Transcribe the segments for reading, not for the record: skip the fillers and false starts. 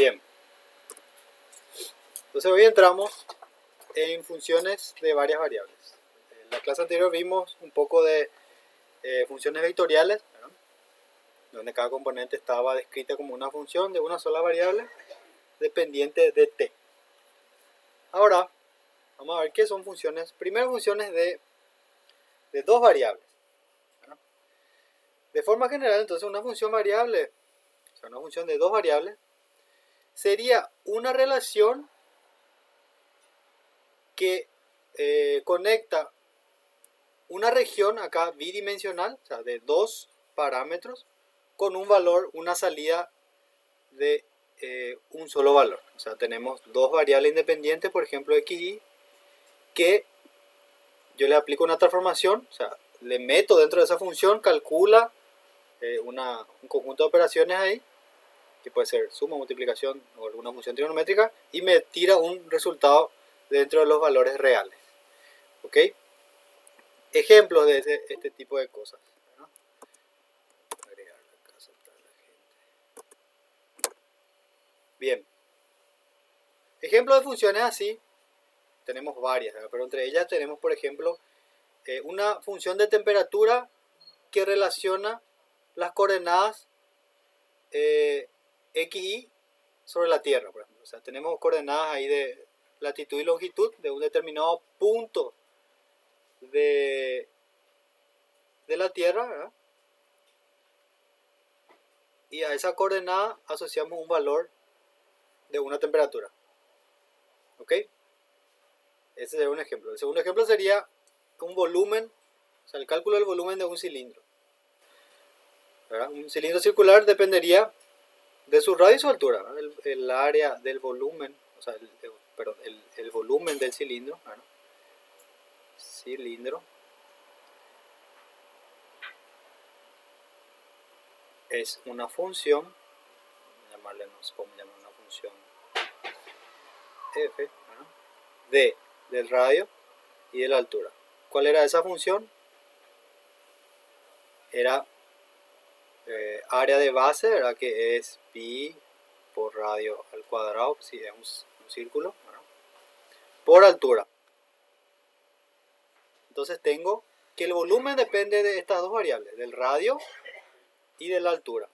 Bien, entonces hoy entramos en funciones de varias variables. En la clase anterior vimos un poco de funciones vectoriales, ¿verdad? Donde cada componente estaba descrita como una función de una sola variable dependiente de t. Ahora vamos a ver qué son funciones. Primero, funciones de dos variables, ¿verdad? De forma general, entonces una función variable, o sea, una función de dos variables, sería una relación que conecta una región acá bidimensional, o sea, de dos parámetros, con un valor, una salida de un solo valor. O sea, tenemos dos variables independientes, por ejemplo, x, y, que yo le aplico una transformación, o sea, le meto dentro de esa función, calcula un conjunto de operaciones ahí, que puede ser suma, multiplicación o alguna función trigonométrica, y me tira un resultado dentro de los valores reales. ¿Ok? Ejemplos de este tipo de cosas. Bien. Ejemplos de funciones así, tenemos varias, ¿verdad? Pero entre ellas tenemos, por ejemplo, una función de temperatura que relaciona las coordenadas x, y sobre la Tierra, por ejemplo. O sea, tenemos coordenadas ahí de latitud y longitud de un determinado punto de la Tierra, ¿verdad? Y a esa coordenada asociamos un valor de una temperatura. ¿Ok? Ese sería un ejemplo. El segundo ejemplo sería un volumen, o sea, el cálculo del volumen de un cilindro, ¿verdad? Un cilindro circular dependería de su radio y su altura, ¿verdad? El área del volumen, o sea, el volumen del cilindro, ¿verdad? Cilindro es una función, nos podemos llamar una función f, ¿verdad? Del radio y de la altura. ¿Cuál era esa función? Era área de base, ¿verdad? Que es pi por radio al cuadrado, si es un círculo, ¿verdad? Por altura. Entonces tengo que el volumen depende de estas dos variables, del radio y de la altura,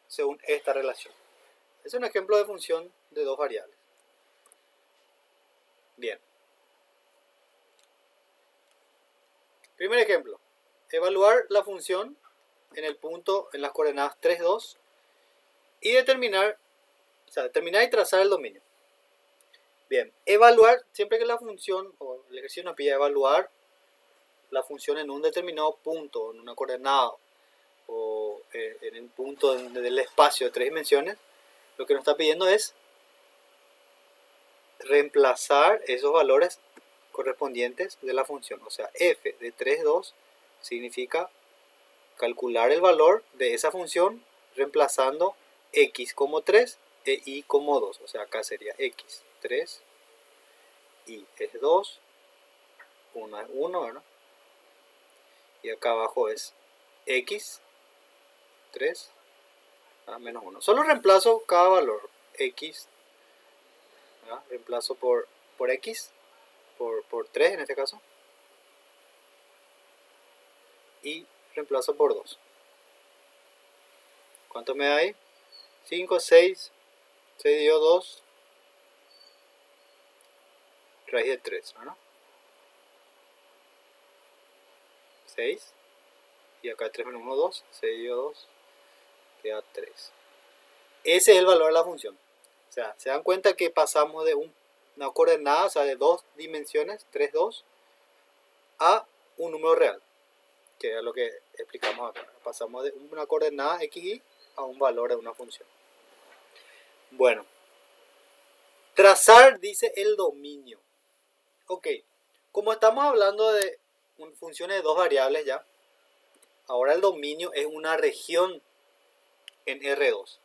según esta relación. Es un ejemplo de función de dos variables. Bien. Primer ejemplo. Evaluar la función en el punto, en las coordenadas 3, 2 y determinar y trazar el dominio. Bien, evaluar, siempre que la función o el ejercicio nos pide evaluar la función en un determinado punto, en una coordenada o en el punto del espacio de 3 dimensiones, lo que nos está pidiendo es reemplazar esos valores correspondientes de la función. O sea, f de 3, 2 significa calcular el valor de esa función reemplazando x como 3 e y como 2. O sea, acá sería x, 3, y es 2, 1 es 1, ¿verdad? Y acá abajo es x, 3, menos 1. Solo reemplazo cada valor, x, ¿verdad? Reemplazo por x, por 3 en este caso, y reemplazo por 2. ¿Cuánto me da ahí? 5, 6, se dio 2, raíz de 3, ¿verdad? 6, y acá 3 menos 1, 2, se dio 2, queda 3. Ese es el valor de la función. O sea, se dan cuenta que pasamos de una coordenada, o sea, de dos dimensiones, 3, 2, a un número real, que es lo que explicamos acá. Pasamos de una coordenada x, y a un valor de una función. Bueno, trazar dice el dominio. Ok, como estamos hablando de funciones de dos variables ya, ahora el dominio es una región en R2.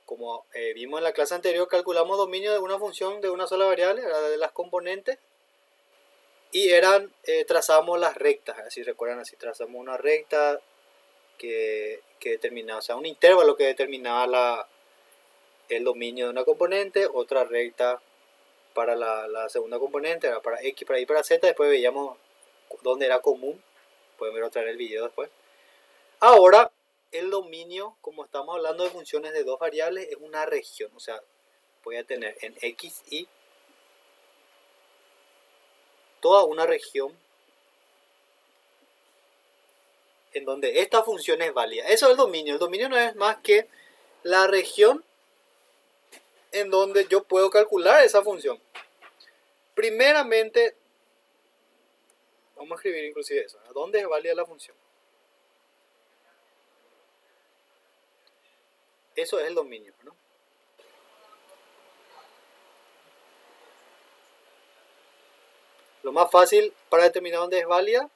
Como vimos en la clase anterior, calculamos dominio de una función de una sola variable, de las componentes, y trazamos las rectas, si recuerdan, así trazamos una recta que determinaba, o sea, un intervalo que determinaba el dominio de una componente, otra recta para la segunda componente, era para X, para Y, para Z. Después veíamos dónde era común. Pueden ver otra vez el video después. Ahora, el dominio, como estamos hablando de funciones de dos variables, es una región. O sea, voy a tener en X, Y toda una región en donde esta función es válida. Eso es el dominio. El dominio no es más que la región en donde yo puedo calcular esa función. Primeramente, vamos a escribir inclusive eso. ¿Dónde es válida la función? Eso es el dominio, ¿no? Lo más fácil para determinar dónde es válida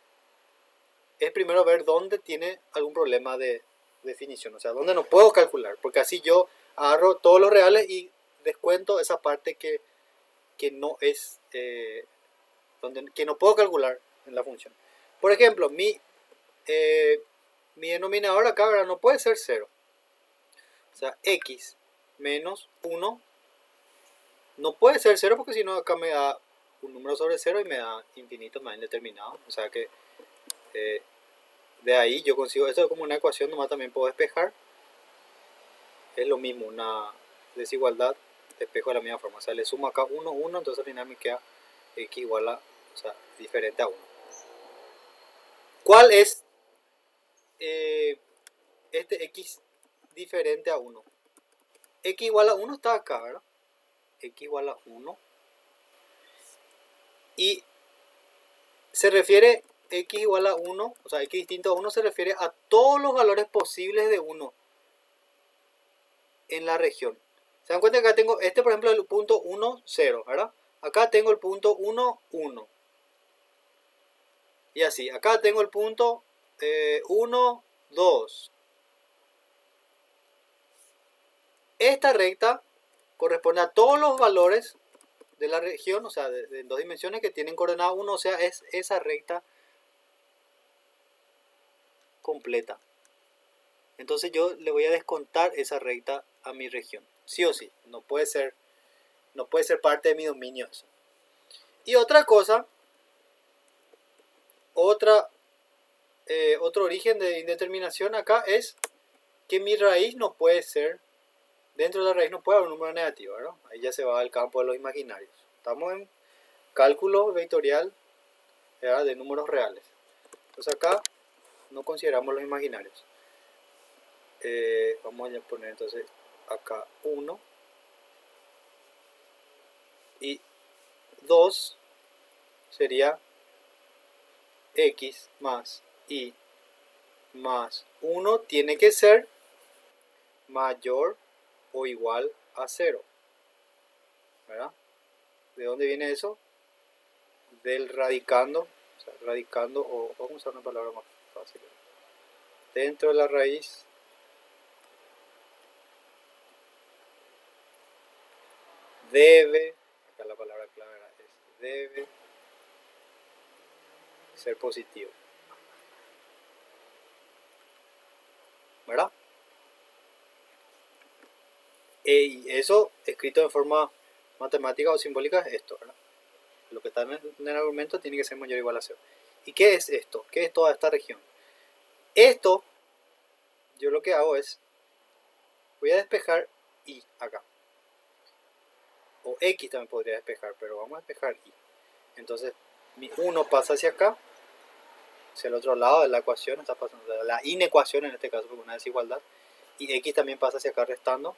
es primero ver dónde tiene algún problema de definición. O sea, dónde no puedo calcular. Porque así yo agarro todos los reales y descuento esa parte que no es... que no puedo calcular en la función. Por ejemplo, mi denominador acá, ¿verdad? No puede ser 0. O sea, x menos 1 no puede ser 0 porque si no acá me da un número sobre 0 y me da infinito, me da indeterminado. O sea que de ahí yo consigo esto como una ecuación, nomás también puedo despejar. Es lo mismo, una desigualdad, despejo de la misma forma. O sea, le sumo acá 1, 1, entonces al final me queda x igual a, o sea, diferente a 1. ¿Cuál es este x diferente a 1? X igual a 1 está acá, ¿verdad? X igual a 1. Y se refiere x igual a 1, o sea, x distinto a 1 se refiere a todos los valores posibles de 1 en la región. Se dan cuenta que acá tengo, este por ejemplo, el punto 1, 0, ¿verdad? Acá tengo el punto 1, 1. Y así, acá tengo el punto 1, 2. Esta recta corresponde a todos los valores de la región, o sea, de dos dimensiones que tienen coordenada 1, o sea, es esa recta completa. Entonces yo le voy a descontar esa recta a mi región, sí o sí, no puede ser parte de mi dominio eso. Y otra cosa, otro origen de indeterminación acá es que mi raíz no puede ser, dentro de la raíz no puede haber un número negativo, ¿verdad? Ahí ya se va al campo de los imaginarios. Estamos en cálculo vectorial, ¿verdad?, de números reales. Entonces acá no consideramos los imaginarios. Vamos a poner entonces acá 1 y 2 sería x más y más 1 tiene que ser mayor o igual a 0, ¿verdad? ¿De dónde viene eso? Del radicando, o sea, radicando, o vamos a usar una palabra más fácil. Dentro de la raíz debe, acá la palabra clave es debe ser positivo, ¿verdad? Y eso escrito en forma matemática o simbólica es esto, ¿verdad? Lo que está en el argumento tiene que ser mayor o igual a 0. ¿Y qué es esto? ¿Qué es toda esta región? Esto, yo lo que hago es, voy a despejar y acá. O x también podría despejar, pero vamos a despejar y. Entonces, mi 1 pasa hacia acá, hacia el otro lado de la ecuación, está pasando de la inecuación en este caso, porque una desigualdad. Y x también pasa hacia acá restando.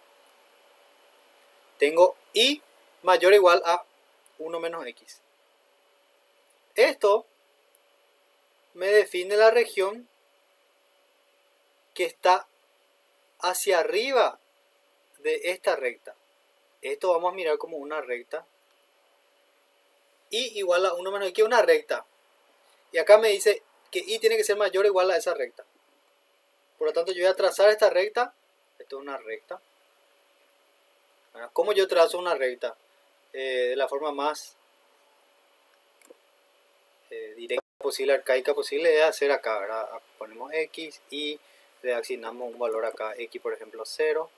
Tengo y mayor o igual a 1 menos x. Esto me define la región que está hacia arriba de esta recta. Esto vamos a mirar como una recta. Y igual a 1 menos x, una recta. Y acá me dice que y tiene que ser mayor o igual a esa recta. Por lo tanto, yo voy a trazar esta recta. Esto es una recta. ¿Cómo yo trazo una recta? De la forma más directa posible, arcaica posible, es hacer acá, ¿verdad? Ponemos x y le asignamos un valor acá, x por ejemplo 0,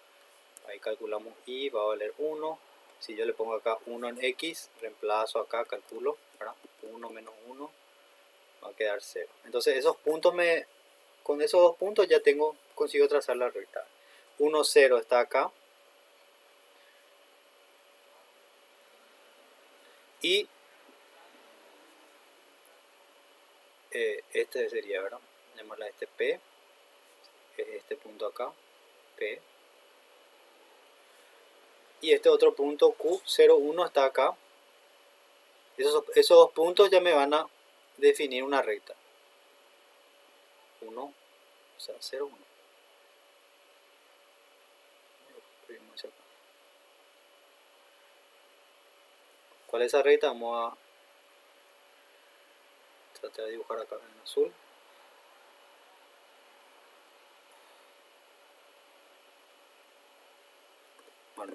Ahí calculamos y va a valer 1. Si yo le pongo acá 1 en x, reemplazo acá, calculo, ¿verdad? 1 menos 1 va a quedar 0. Entonces esos puntos con esos dos puntos ya consigo trazar la recta. 1, 0 está acá. Y este sería, ¿verdad? Llamarla este P. Es este punto acá, P. Y este otro punto Q01 está acá. Esos dos puntos ya me van a definir una recta. 1, o sea, 0, 1. ¿Cuál es esa recta? Vamos a tratar de dibujar acá en azul. Bueno,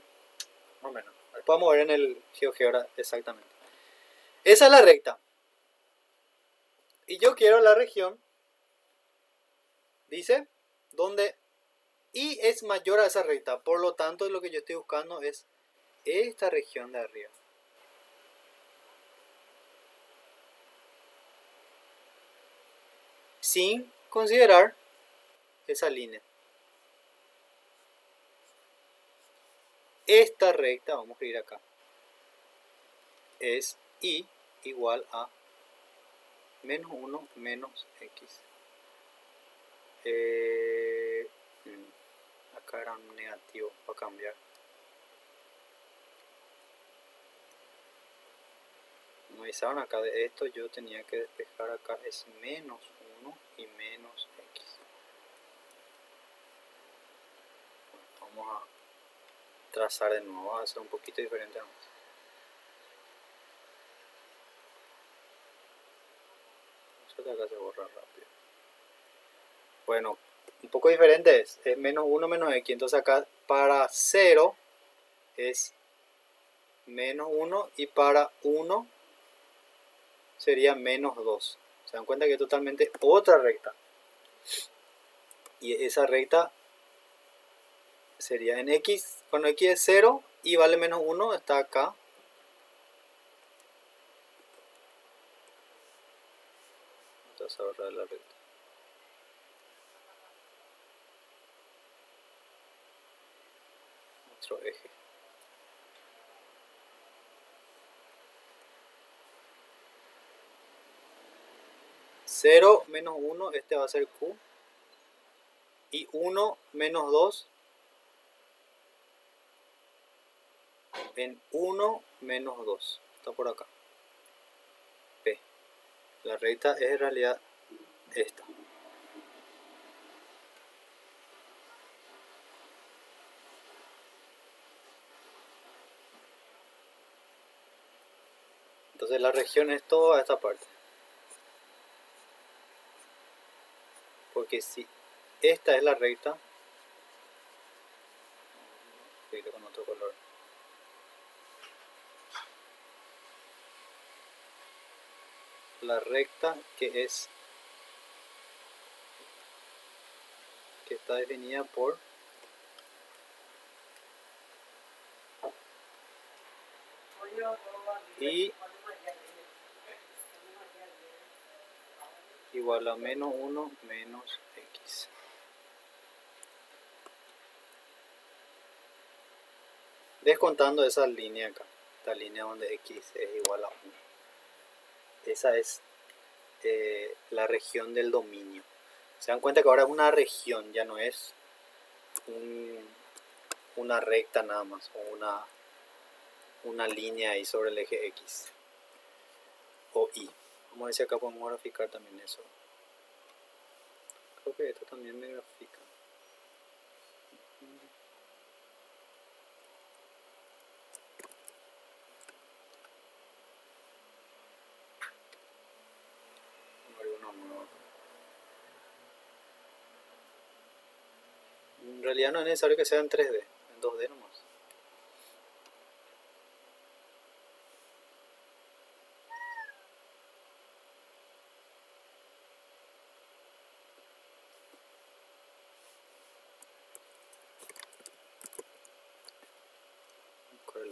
más o menos. Podemos ver en el GeoGebra exactamente. Esa es la recta. Y yo quiero la región, dice, donde I es mayor a esa recta. Por lo tanto, lo que yo estoy buscando es esta región de arriba. Sin considerar esa línea. Esta recta, vamos a escribir acá, es I igual a menos 1 menos X. Acá era un negativo para cambiar. Me avisaron acá de esto, yo tenía que despejar acá, es menos 1 y menos X. Bueno, vamos a trazar de nuevo, va a ser un poquito diferente nomás. Acá se borra rápido. Bueno, un poco diferente es menos 1 menos X, entonces acá para 0 es menos 1 y para 1 sería menos 2. Se dan cuenta que es totalmente otra recta. Y esa recta sería en X, cuando X es 0 y vale menos 1, está acá. Entonces ahora la recta. Otro eje. Cero menos 1, este va a ser Q. Y 1 menos 2 en 1 menos 2. Está por acá. P. La recta es en realidad esta. Entonces la región es toda esta parte. Porque si esta es la recta, con otro color. La recta que está definida por I igual a menos 1 menos X. Descontando esa línea acá, esta línea donde X es igual a 1. Esa es la región del dominio. Se dan cuenta que ahora es una región, ya no es una recta nada más, o una línea ahí sobre el eje X o Y. Vamos a ver si acá podemos graficar también eso. Creo que esto también me grafica. En realidad no es necesario que sea en 3D, en 2D nomás.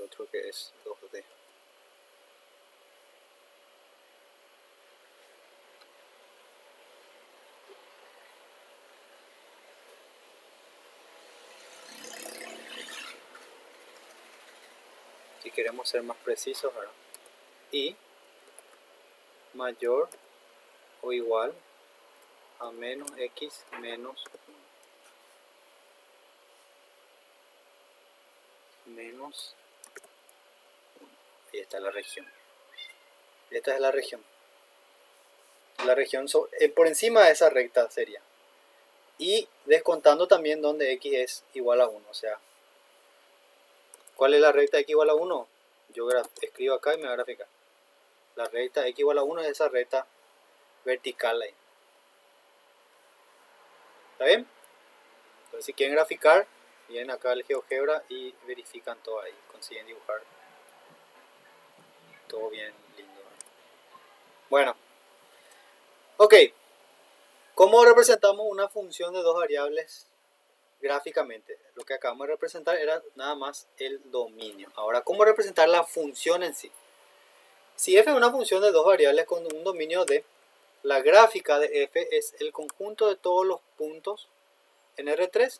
otro que es 2D. Si queremos ser más precisos, ¿verdad? Y mayor o igual a menos x menos 1 menos 1. Ahí está la región. Esta es la región. La región por encima de esa recta sería. Y descontando también donde x es igual a 1. O sea, ¿cuál es la recta x igual a 1? Yo escribo acá y me va a graficar. La recta x igual a 1 es esa recta vertical ahí. ¿Está bien? Entonces si quieren graficar, vienen acá al GeoGebra y verifican todo ahí. Consiguen dibujar todo bien lindo. Bueno. Ok. ¿Cómo representamos una función de dos variables gráficamente? Lo que acabamos de representar era nada más el dominio. Ahora, ¿cómo representar la función en sí? Si f es una función de dos variables con un dominio d, la gráfica de f es el conjunto de todos los puntos en R3,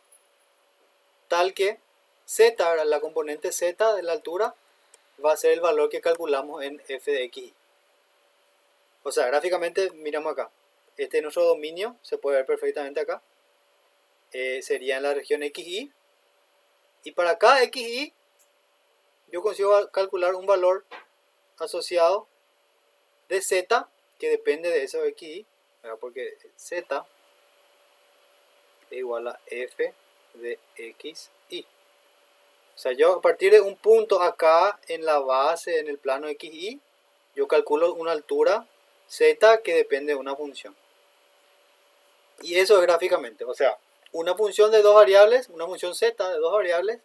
tal que z, la componente z de la altura, va a ser el valor que calculamos en f de x. O sea, gráficamente miramos acá. Este es nuestro dominio, se puede ver perfectamente acá. Sería en la región xy. Y para cada xy, yo consigo calcular un valor asociado de z, que depende de eso xy, ¿verdad? Porque z es igual a f de xy. O sea, yo a partir de un punto acá en la base, en el plano xy, yo calculo una altura z que depende de una función. Y eso es gráficamente. O sea, una función de dos variables, una función z de dos variables,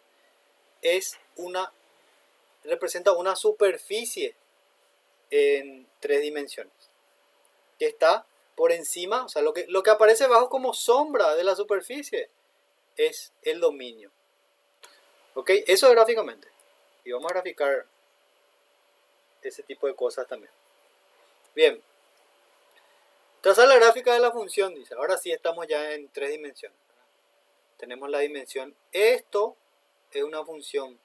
representa una superficie en tres dimensiones. Que está por encima, o sea, lo que aparece bajo como sombra de la superficie es el dominio. ¿Ok? Eso es gráficamente. Y vamos a graficar ese tipo de cosas también. Bien. Trazar la gráfica de la función, dice. Ahora sí estamos ya en tres dimensiones. Tenemos la dimensión. Esto es una función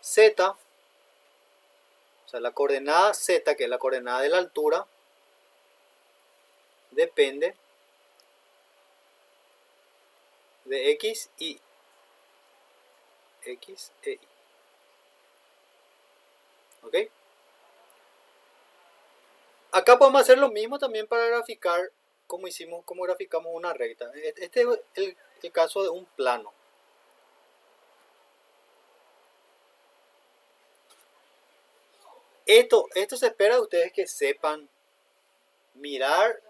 z. O sea, la coordenada z, que es la coordenada de la altura, depende de x y x e y. ¿Ok? Acá podemos hacer lo mismo también para graficar como graficamos una recta. Este es el caso de un plano. Esto se espera de ustedes que sepan mirar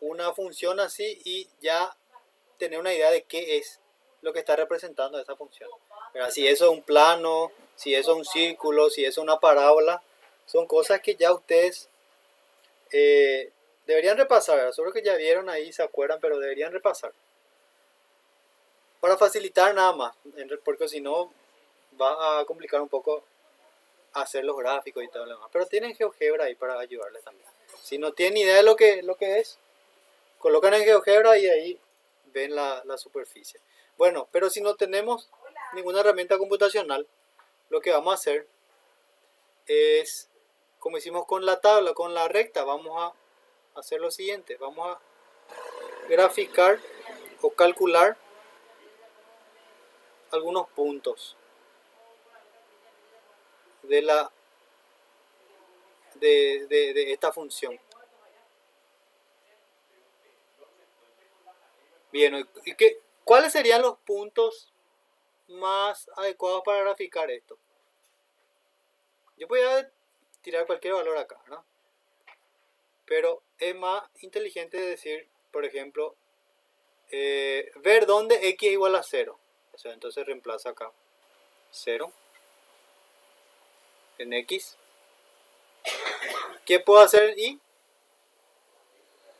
una función así y ya tener una idea de qué es lo que está representando esa función. Pero si eso es un plano, si eso es un círculo, si eso es una parábola, son cosas que ya ustedes deberían repasar, ¿verdad? Seguro que ya vieron ahí, se acuerdan, pero deberían repasar. Para facilitar nada más, porque si no va a complicar un poco hacer los gráficos y todo lo demás. Pero tienen GeoGebra ahí para ayudarles también. Si no tienen idea de lo que es, colocan en GeoGebra y ahí ven la superficie. Bueno, pero si no tenemos ninguna herramienta computacional, lo que vamos a hacer es, como hicimos con la tabla, con la recta, vamos a hacer lo siguiente. Vamos a graficar o calcular algunos puntos de esta función. Bien, ¿y cuáles serían los puntos más adecuados para graficar esto? Yo voy a tirar cualquier valor acá, ¿no? Pero es más inteligente decir, por ejemplo, ver dónde x es igual a 0. O sea, entonces reemplaza acá 0 en x. ¿Qué puedo hacer en y?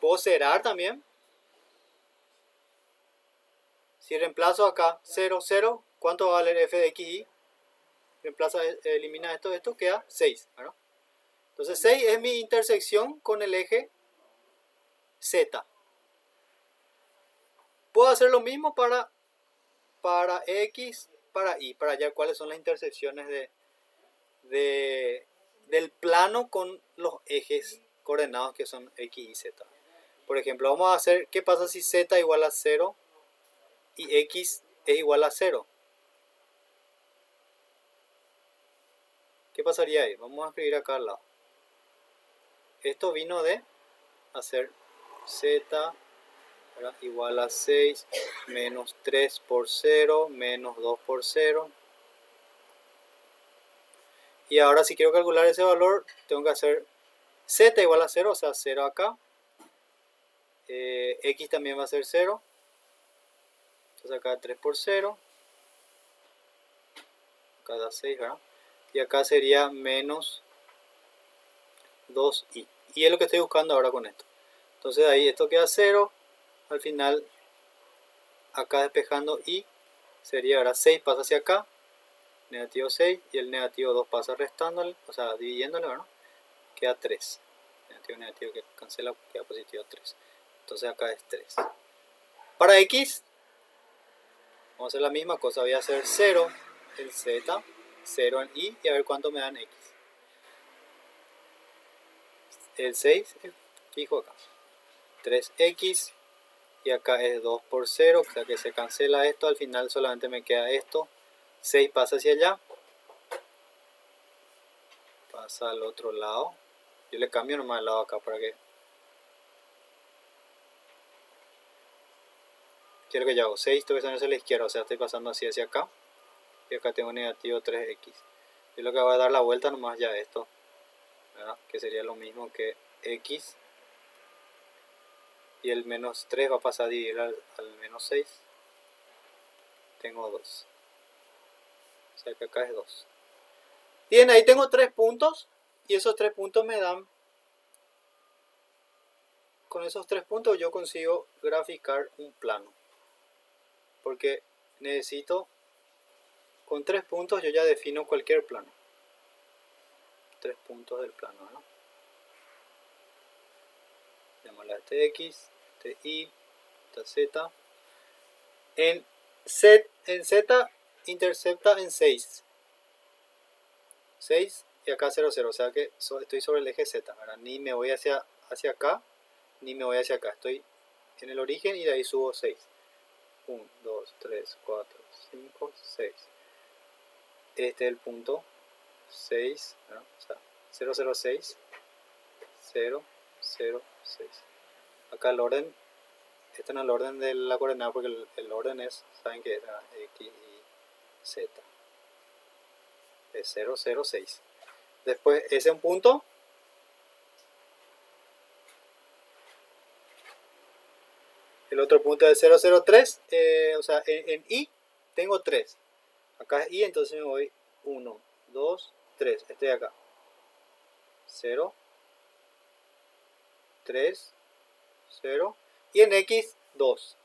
Puedo cerar también. Si reemplazo acá 0, 0, ¿cuánto va a valer f de xy? reemplaza, elimina esto, queda 6, ¿verdad? Entonces 6 es mi intersección con el eje Z. Puedo hacer lo mismo para X, para Y, para hallar cuáles son las intersecciones del plano con los ejes coordenados que son X y Z. Por ejemplo, vamos a hacer, ¿qué pasa si Z igual a 0 y X es igual a 0? ¿Qué pasaría ahí? Vamos a escribir acá al lado. Esto vino de hacer Z, ¿verdad?, igual a 6 menos 3 por 0 menos 2 por 0. Y ahora si quiero calcular ese valor, tengo que hacer Z igual a 0, o sea 0 acá. X también va a ser 0. Entonces acá 3 por 0. Acá da 6, ¿verdad? Y acá sería menos 2y. Y es lo que estoy buscando ahora con esto. Entonces ahí esto queda 0. Al final, acá despejando y, sería ahora 6 pasa hacia acá. Negativo 6. Y el negativo 2 pasa restándole, o sea, dividiéndole, ¿verdad? Queda 3. Negativo que cancela, queda positivo 3. Entonces acá es 3. Para X, vamos a hacer la misma cosa. Voy a hacer 0 en Z, 0 en Y y a ver cuánto me dan X. El 6 es fijo acá. 3X y acá es 2 por 0, o sea que se cancela esto. Al final solamente me queda esto. 6 pasa hacia allá. Pasa al otro lado. Yo le cambio nomás el lado acá para que... ¿Qué es lo que yo hago? 6 tengo que salir hacia la izquierda, o sea estoy pasando así hacia acá. Y acá tengo negativo 3x. Yo lo que voy a dar la vuelta nomás ya a esto, ¿verdad? Que sería lo mismo que x. Y el menos 3 va a pasar a dividir al menos 6. Tengo 2. O sea que acá es 2. Bien, ahí tengo 3 puntos. Y esos 3 puntos me dan... Con esos 3 puntos yo consigo graficar un plano. Porque necesito... Con 3 puntos yo ya defino cualquier plano. 3 puntos del plano, ¿no? Llamarle a este X, este Y, esta Z. En Z intercepta en 6. 6 y acá 0, 0. O sea que estoy sobre el eje Z, ¿verdad? Ni me voy hacia acá, ni me voy hacia acá. Estoy en el origen y de ahí subo 6. 1, 2, 3, 4, 5, 6. Este es el punto 6, ¿verdad? O sea, 0, 0, 6, 0, 0, 6. Acá el orden, este no es el orden de la coordenada porque el orden es, saben que era X y Z. Es 0, 0, 6. Después, ese es un punto. El otro punto es 0, 0, 3. O sea, en Y tengo 3. Acá es Y, entonces me voy 1, 2, 3. Estoy acá. 0, 3, 0. Y en X, 2.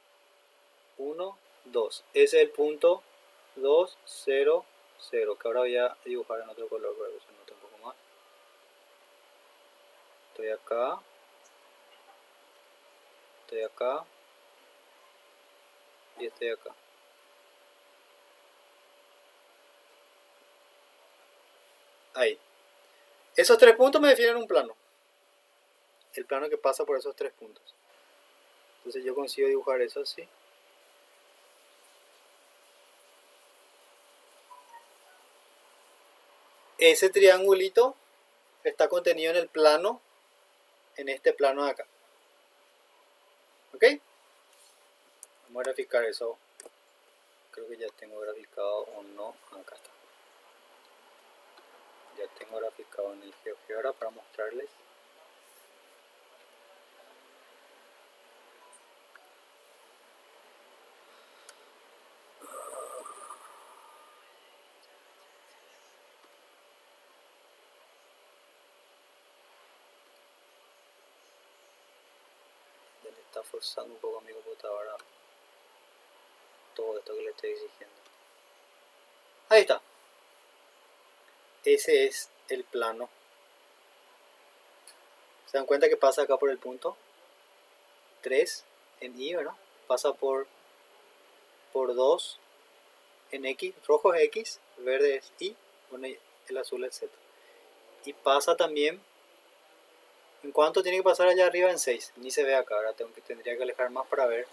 1, 2. Ese es el punto 2, 0, 0. Que ahora voy a dibujar en otro color para que se note un poco más. Estoy acá. Estoy acá. Y estoy acá. Ahí. Esos 3 puntos me definen un plano. El plano que pasa por esos 3 puntos. Entonces yo consigo dibujar eso así. Ese triangulito está contenido en el plano, en este plano de acá. ¿Ok? Vamos a graficar eso. Creo que ya tengo graficado o no. Acá está. Ya tengo graficado en el GeoGebra para mostrarles. Ya le está forzando un poco a mi computadora todo esto que le estoy exigiendo. Ahí está. ese es el plano. ¿Se dan cuenta que pasa acá por el punto 3 en Y, ¿verdad? Pasa por 2 en X, rojo es X, verde es Y, bueno, el azul es Z. Y pasa también, ¿en cuánto tiene que pasar allá arriba? En 6, ni se ve acá, ahora tendría que alejar más para ver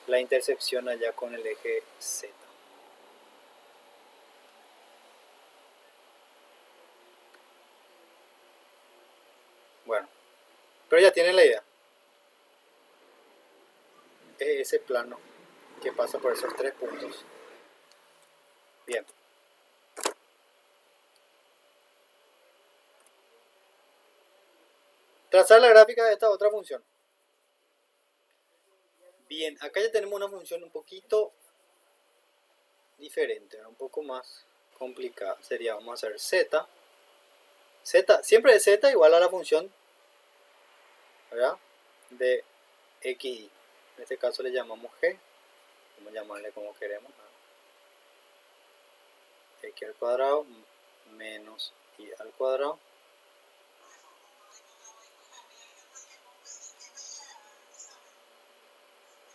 la intersección allá con el eje Z. Bueno, pero ya tienen la idea. Es ese plano que pasa por esos 3 puntos. Bien. Trazar la gráfica de esta otra función. Bien, acá ya tenemos una función un poquito diferente, un poco más complicada. Sería, vamos a hacer z. Siempre es z igual a la función, ¿verdad?, de xy. En este caso le llamamos g. Vamos a llamarle como queremos. X al cuadrado menos y al cuadrado.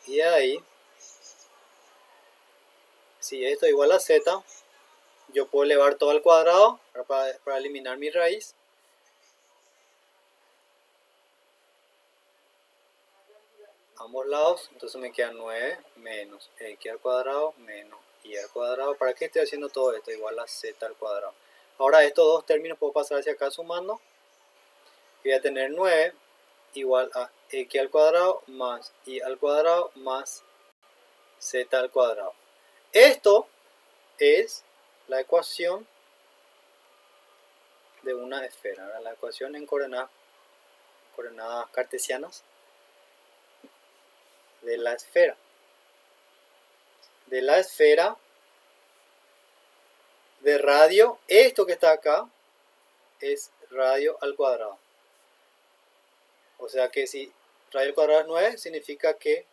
Y ahí, si esto es igual a z, yo puedo elevar todo al cuadrado para eliminar mi raíz. Ambos lados, entonces me queda 9 menos x al cuadrado menos y al cuadrado. ¿Para qué estoy haciendo todo esto? Igual a z al cuadrado. Ahora estos dos términos puedo pasar hacia acá sumando. Voy a tener 9 igual a x al cuadrado más y al cuadrado más z al cuadrado. Esto es la ecuación de una esfera. Ahora, la ecuación en coordenadas cartesianas de la esfera. De la esfera de radio, esto que está acá es radio al cuadrado. O sea que si radio al cuadrado es 9, significa que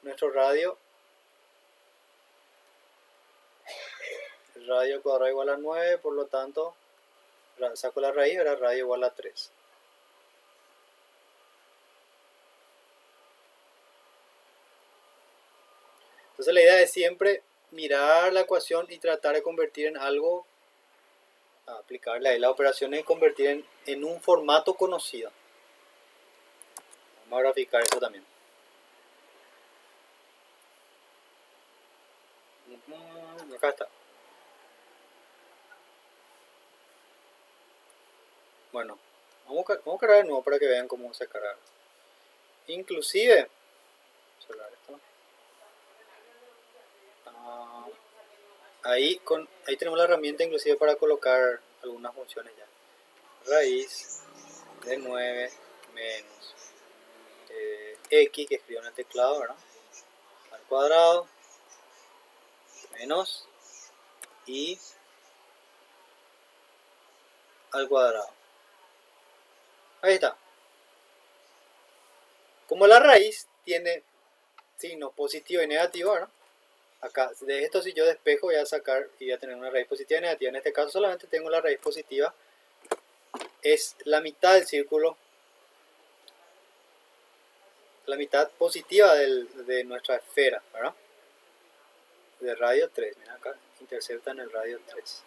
nuestro radio al cuadrado igual a 9, por lo tanto saco la raíz, ahora radio igual a 3. Entonces la idea es siempre mirar la ecuación y tratar de convertir en algo, aplicarle ahí las operaciones y convertir en un formato conocido. Vamos a graficar eso también. Acá está. Bueno, vamos a cargar de nuevo para que vean cómo se carga. Inclusive, ahí tenemos la herramienta inclusive para colocar algunas funciones ya. Raíz de 9 menos x, que escribo en el teclado, ¿verdad?, al cuadrado menos y al cuadrado. Ahí está. Como la raíz tiene signos positivo y negativo, ¿verdad?, acá de esto, si yo despejo, voy a sacar y voy a tener una raíz positiva y negativa. En este caso solamente tengo la raíz positiva, es la mitad del círculo, la mitad positiva de nuestra esfera, ¿verdad?, de radio 3. Mira acá, intercepta en el radio 3.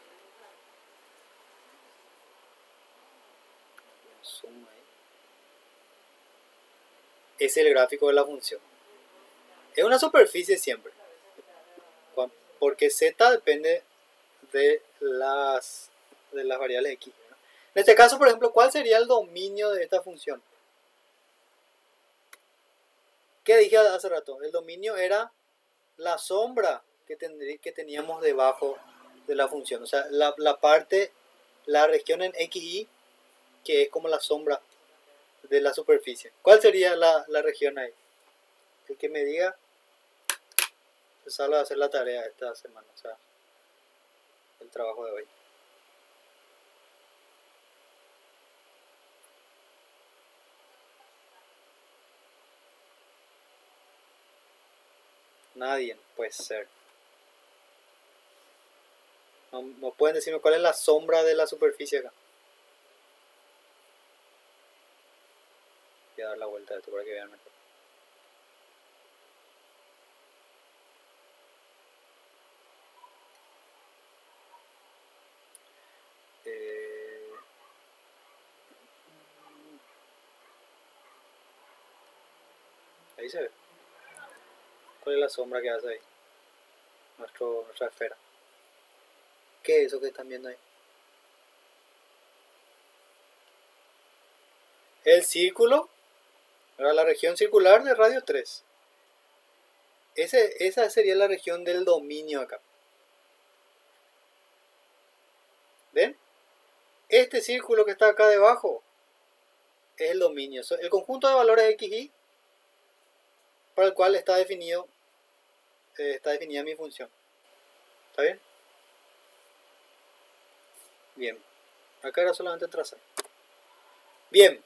Zoom ahí. Es el gráfico de la función. Es una superficie siempre, porque z depende de las variables x. En este caso, por ejemplo, ¿cuál sería el dominio de esta función? ¿Qué dije hace rato? El dominio era la sombra que teníamos debajo de la función. O sea, la región en xy, que es como la sombra de la superficie. ¿Cuál sería la región ahí? El que me diga, se sale a hacer la tarea esta semana, o sea, el trabajo de hoy. Nadie, puede ser. No pueden decirme cuál es la sombra de la superficie acá. Voy a dar la vuelta de esto para que vean mejor. Ahí se ve. ¿Cuál es la sombra que hace ahí? Nuestra esfera. ¿Qué es eso que están viendo ahí? El círculo, la región circular de radio 3. Esa sería la región del dominio acá. ¿Ven? Este círculo que está acá debajo es el dominio. El conjunto de valores x, y para el cual está definida mi función. ¿Está bien? Bien. Acá era solamente trazar. Bien.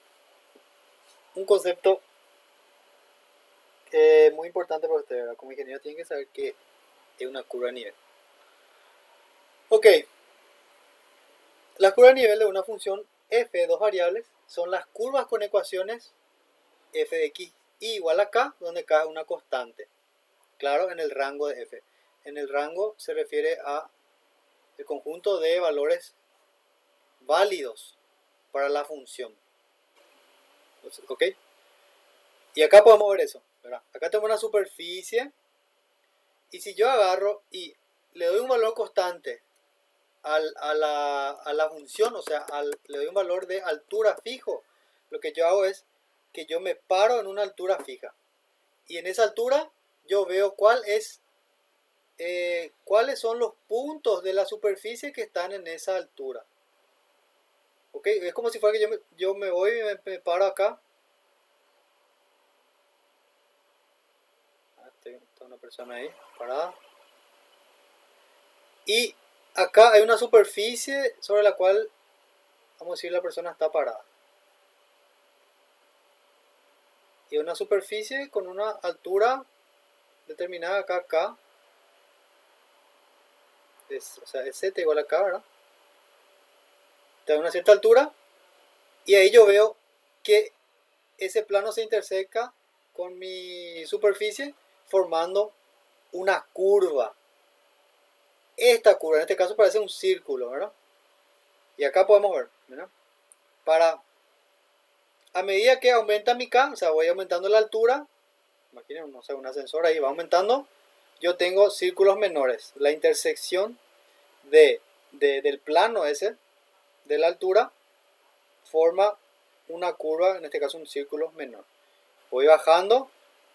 Un concepto muy importante para ustedes, ¿verdad? Como ingeniero tienen que saber que es una curva de nivel. Ok. La curva de nivel de una función f de dos variables son las curvas con ecuaciones f de x y igual a k, donde k es una constante. Claro, en el rango de f. En el rango se refiere a el conjunto de valores válidos para la función. ¿Ok? Y acá podemos ver eso, ¿verdad? Acá tengo una superficie y si yo agarro y le doy un valor constante a la función, o sea, le doy un valor de altura fijo, lo que yo hago es que yo me paro en una altura fija y en esa altura yo veo cuáles son los puntos de la superficie que están en esa altura. ¿Ok? Es como si fuera que yo me voy y me paro acá. Está una persona ahí parada. Y acá hay una superficie sobre la cual, vamos a decir, la persona está parada. Y una superficie con una altura determinada acá. O sea, es z igual a k, ¿verdad? Está a una cierta altura. Y ahí yo veo que ese plano se interseca con mi superficie formando una curva. Esta curva en este caso parece un círculo, ¿verdad? Y acá podemos ver, ¿verdad? A medida que aumenta mi k, o sea, voy aumentando la altura, imaginen, no sé, un ascensor ahí va aumentando, yo tengo círculos menores. La intersección del plano ese, de la altura, forma una curva, en este caso un círculo menor. Voy bajando,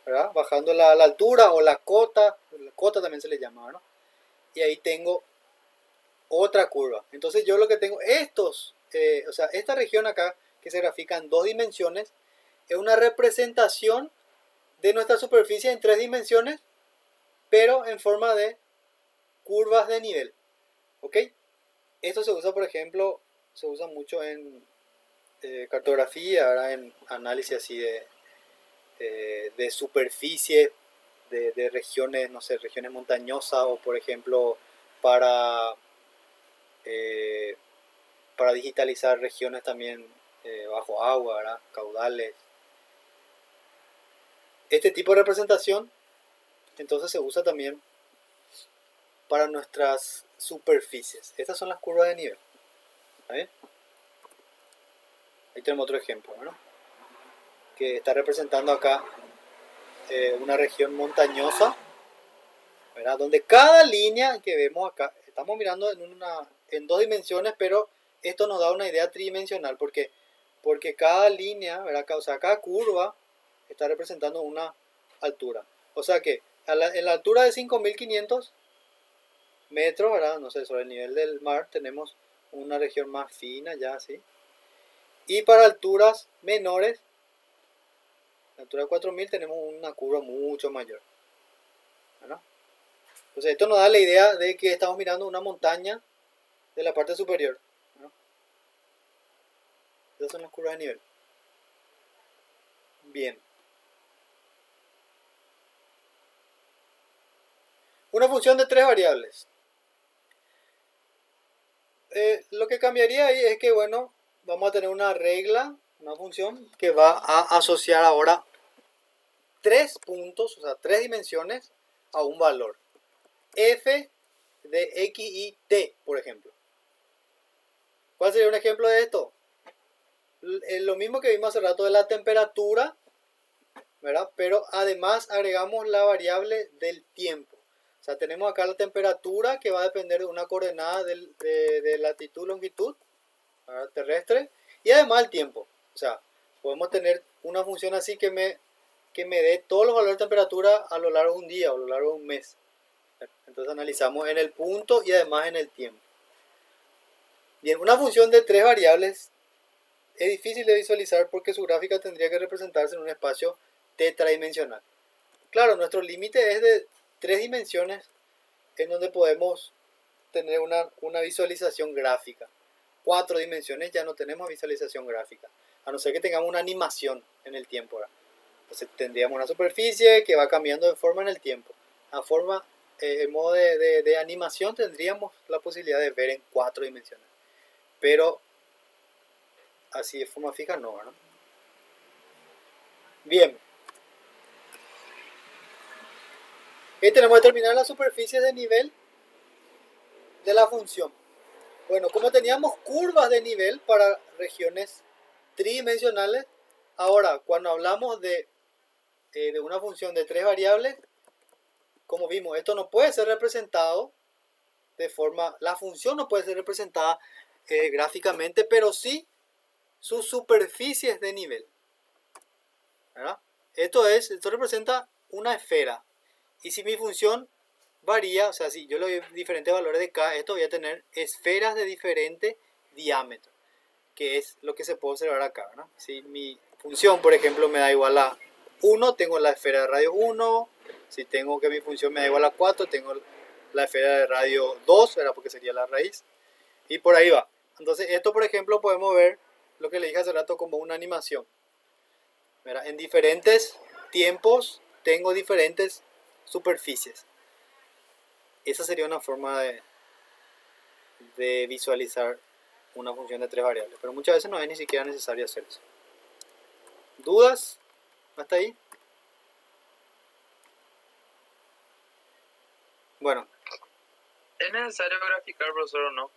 ¿verdad? Bajando la altura o la cota también se le llama, ¿no? Y ahí tengo otra curva. Entonces yo lo que tengo, o sea, esta región acá que se grafica en dos dimensiones, es una representación de nuestra superficie en tres dimensiones, pero en forma de curvas de nivel. ¿Ok? Esto se usa, por ejemplo, se usa mucho en cartografía, ¿verdad? En análisis así de superficie, de regiones, no sé, regiones montañosas o, por ejemplo, para digitalizar regiones también bajo agua, ¿verdad? Caudales. Este tipo de representación entonces se usa también para nuestras superficies. Estas son las curvas de nivel. ¿Vale? Ahí tenemos otro ejemplo, ¿no? Que está representando acá una región montañosa, ¿verdad? Donde cada línea que vemos acá, estamos mirando en dos dimensiones, pero esto nos da una idea tridimensional, porque cada línea, ¿verdad? O sea, cada curva está representando una altura. O sea que en la altura de 5500 metros, ¿verdad? No sé, sobre el nivel del mar tenemos una región más fina ya así. Y para alturas menores, a la altura de 4000 tenemos una curva mucho mayor, ¿verdad? Entonces esto nos da la idea de que estamos mirando una montaña de la parte superior, ¿no? Estas son las curvas de nivel. Bien. Una función de tres variables. Lo que cambiaría ahí es que, bueno, vamos a tener una regla, una función que va a asociar ahora tres puntos, o sea, tres dimensiones a un valor. F de X y T, por ejemplo. ¿Cuál sería un ejemplo de esto? Lo mismo que vimos hace rato de la temperatura, ¿verdad? Pero además agregamos la variable del tiempo. O sea, tenemos acá la temperatura que va a depender de una coordenada de latitud, longitud, ¿verdad? Terrestre, y además el tiempo. O sea, podemos tener una función así que me dé todos los valores de temperatura a lo largo de un día o a lo largo de un mes. Entonces analizamos en el punto y además en el tiempo. Bien, una función de tres variables es difícil de visualizar porque su gráfica tendría que representarse en un espacio tetradimensional. Claro, nuestro límite es de tres dimensiones en donde podemos tener una visualización gráfica. Cuatro dimensiones ya no tenemos visualización gráfica, a no ser que tengamos una animación en el tiempo. ¿Verdad? Entonces tendríamos una superficie que va cambiando de forma en el tiempo. En modo de animación tendríamos la posibilidad de ver en cuatro dimensiones. Pero así de forma fija no, ¿verdad? Bien. Y tenemos que determinar la superficie de nivel de la función. Bueno, como teníamos curvas de nivel para regiones tridimensionales, ahora cuando hablamos de una función de tres variables, como vimos, esto no puede ser representado de forma, la función no puede ser representada gráficamente, pero sí sus superficies de nivel. ¿Verdad? Esto representa una esfera. Y si mi función varía, o sea, si yo le doy diferentes valores de K, esto voy a tener esferas de diferente diámetro, que es lo que se puede observar acá, ¿no? Si mi función, por ejemplo, me da igual a 1, tengo la esfera de radio 1. Si tengo que mi función me da igual a 4, tengo la esfera de radio 2, ¿verdad? Porque sería la raíz. Y por ahí va. Entonces, esto, por ejemplo, podemos ver lo que le dije hace rato como una animación. ¿Verdad? En diferentes tiempos tengo diferentes superficies. Esa sería una forma de visualizar una función de tres variables, pero muchas veces no es ni siquiera necesario hacer eso. ¿Dudas? ¿Hasta ahí? Bueno. ¿Es necesario graficar, profesor, o no?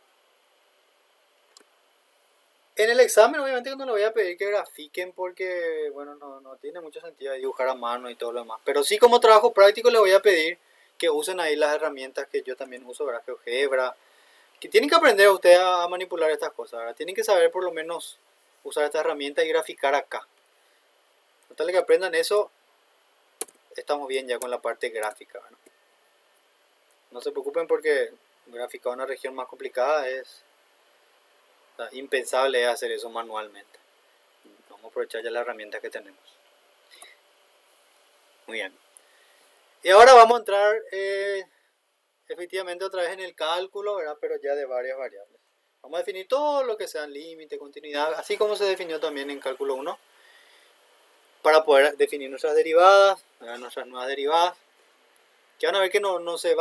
En el examen obviamente no le voy a pedir que grafiquen porque, bueno, no tiene mucho sentido dibujar a mano y todo lo demás. Pero sí, como trabajo práctico le voy a pedir que usen ahí las herramientas que yo también uso, ¿verdad? GeoGebra, que tienen que aprender a ustedes a manipular estas cosas, ¿verdad? Tienen que saber por lo menos usar esta herramienta y graficar acá. Con tal que aprendan eso, estamos bien ya con la parte gráfica, ¿verdad? No se preocupen porque graficar una región más complicada es impensable hacer eso manualmente. Vamos a aprovechar ya la herramienta que tenemos. Muy bien. Y ahora vamos a entrar efectivamente otra vez en el cálculo, ¿verdad? Pero ya de varias variables. Vamos a definir todo lo que sean límite, continuidad, así como se definió también en cálculo 1, para poder definir nuestras derivadas, ¿verdad? Nuestras nuevas derivadas, que van a ver que no se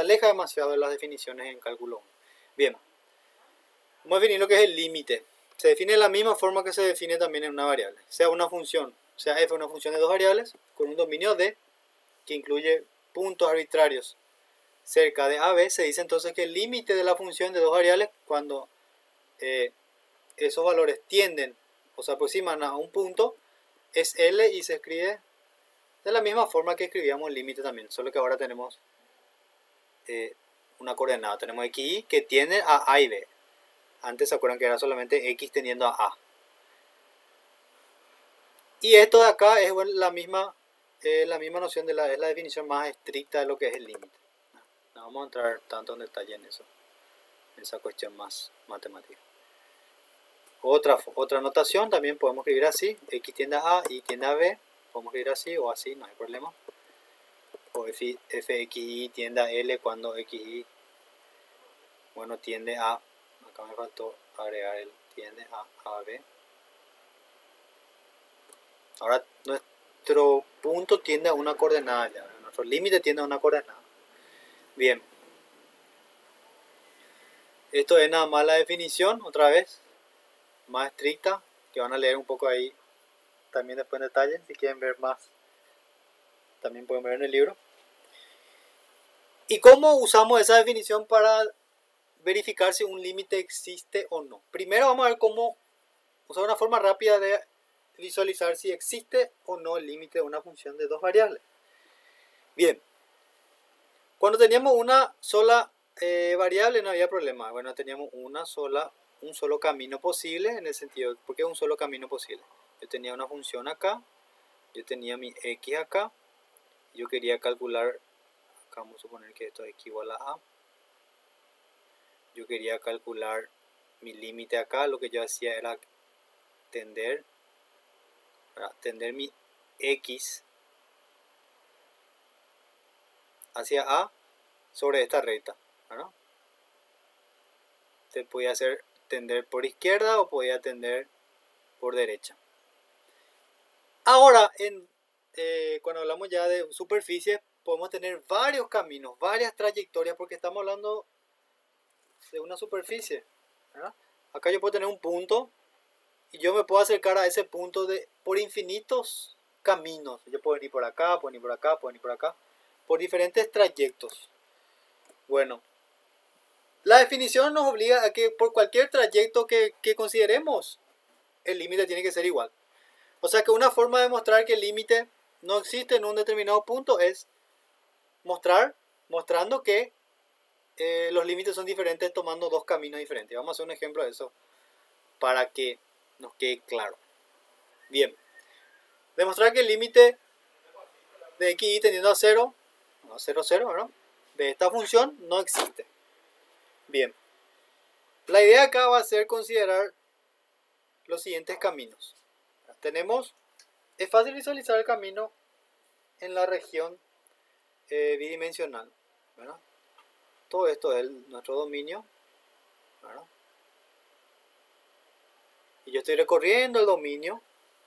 aleja demasiado de las definiciones en cálculo 1. Bien, vamos a definir lo que es el límite. Se define de la misma forma que se define también en una variable, sea una función, sea f una función de dos variables, con un dominio D, que incluye puntos arbitrarios cerca de AB, se dice entonces que el límite de la función de dos variables, cuando esos valores tienden o se aproximan a un punto, es L y se escribe de la misma forma que escribíamos el límite también, solo que ahora tenemos una coordenada, tenemos xy que tiende a y B. Antes se acuerdan que era solamente x tendiendo a A. Y esto de acá es la misma noción, es la definición más estricta de lo que es el límite. No vamos a entrar tanto en detalle en eso, en esa cuestión más matemática. Otra notación también podemos escribir así, x tiende a A, y tiende a B, podemos escribir así o así, no hay problema. O fxy tiende a L cuando xy, bueno, tiende a, acá me faltó agregar el tiende a B. Ahora nuestro punto tiende a una coordenada, ya, nuestro límite tiende a una coordenada. Bien. Esto es nada más la definición, otra vez, más estricta, que van a leer un poco ahí también después en detalle. Si quieren ver más, también pueden ver en el libro. ¿Y cómo usamos esa definición para verificar si un límite existe o no? Primero vamos a ver cómo usar una forma rápida de visualizar si existe o no el límite de una función de dos variables. Bien, cuando teníamos una sola variable no había problema. Bueno, teníamos un solo camino posible, en el sentido, ¿por qué un solo camino posible? Yo tenía una función acá, yo tenía mi x acá, yo quería calcular, acá vamos a suponer que esto es x igual a, yo quería calcular mi límite acá, lo que yo hacía era tender mi x hacia a sobre esta recta, ¿verdad? Se podía hacer tender por izquierda o podía tender por derecha. Ahora, cuando hablamos ya de superficie, podemos tener varios caminos, varias trayectorias, porque estamos hablando de una superficie, ¿verdad? Acá yo puedo tener un punto y yo me puedo acercar a ese punto por infinitos caminos. Yo puedo venir por acá, puedo venir por acá, puedo venir por acá, por diferentes trayectos. Bueno, la definición nos obliga a que por cualquier trayecto que consideremos, el límite tiene que ser igual. O sea que una forma de mostrar que el límite no existe en un determinado punto es mostrando que los límites son diferentes tomando dos caminos diferentes. Vamos a hacer un ejemplo de eso para que nos quede claro. Bien, demostrar que el límite de x tendiendo a 0, a 0, 0, ¿verdad? De esta función no existe. Bien, la idea acá va a ser considerar los siguientes caminos. Es fácil visualizar el camino en la región bidimensional, ¿verdad? Todo esto es nuestro dominio, ¿verdad? Y yo estoy recorriendo el dominio,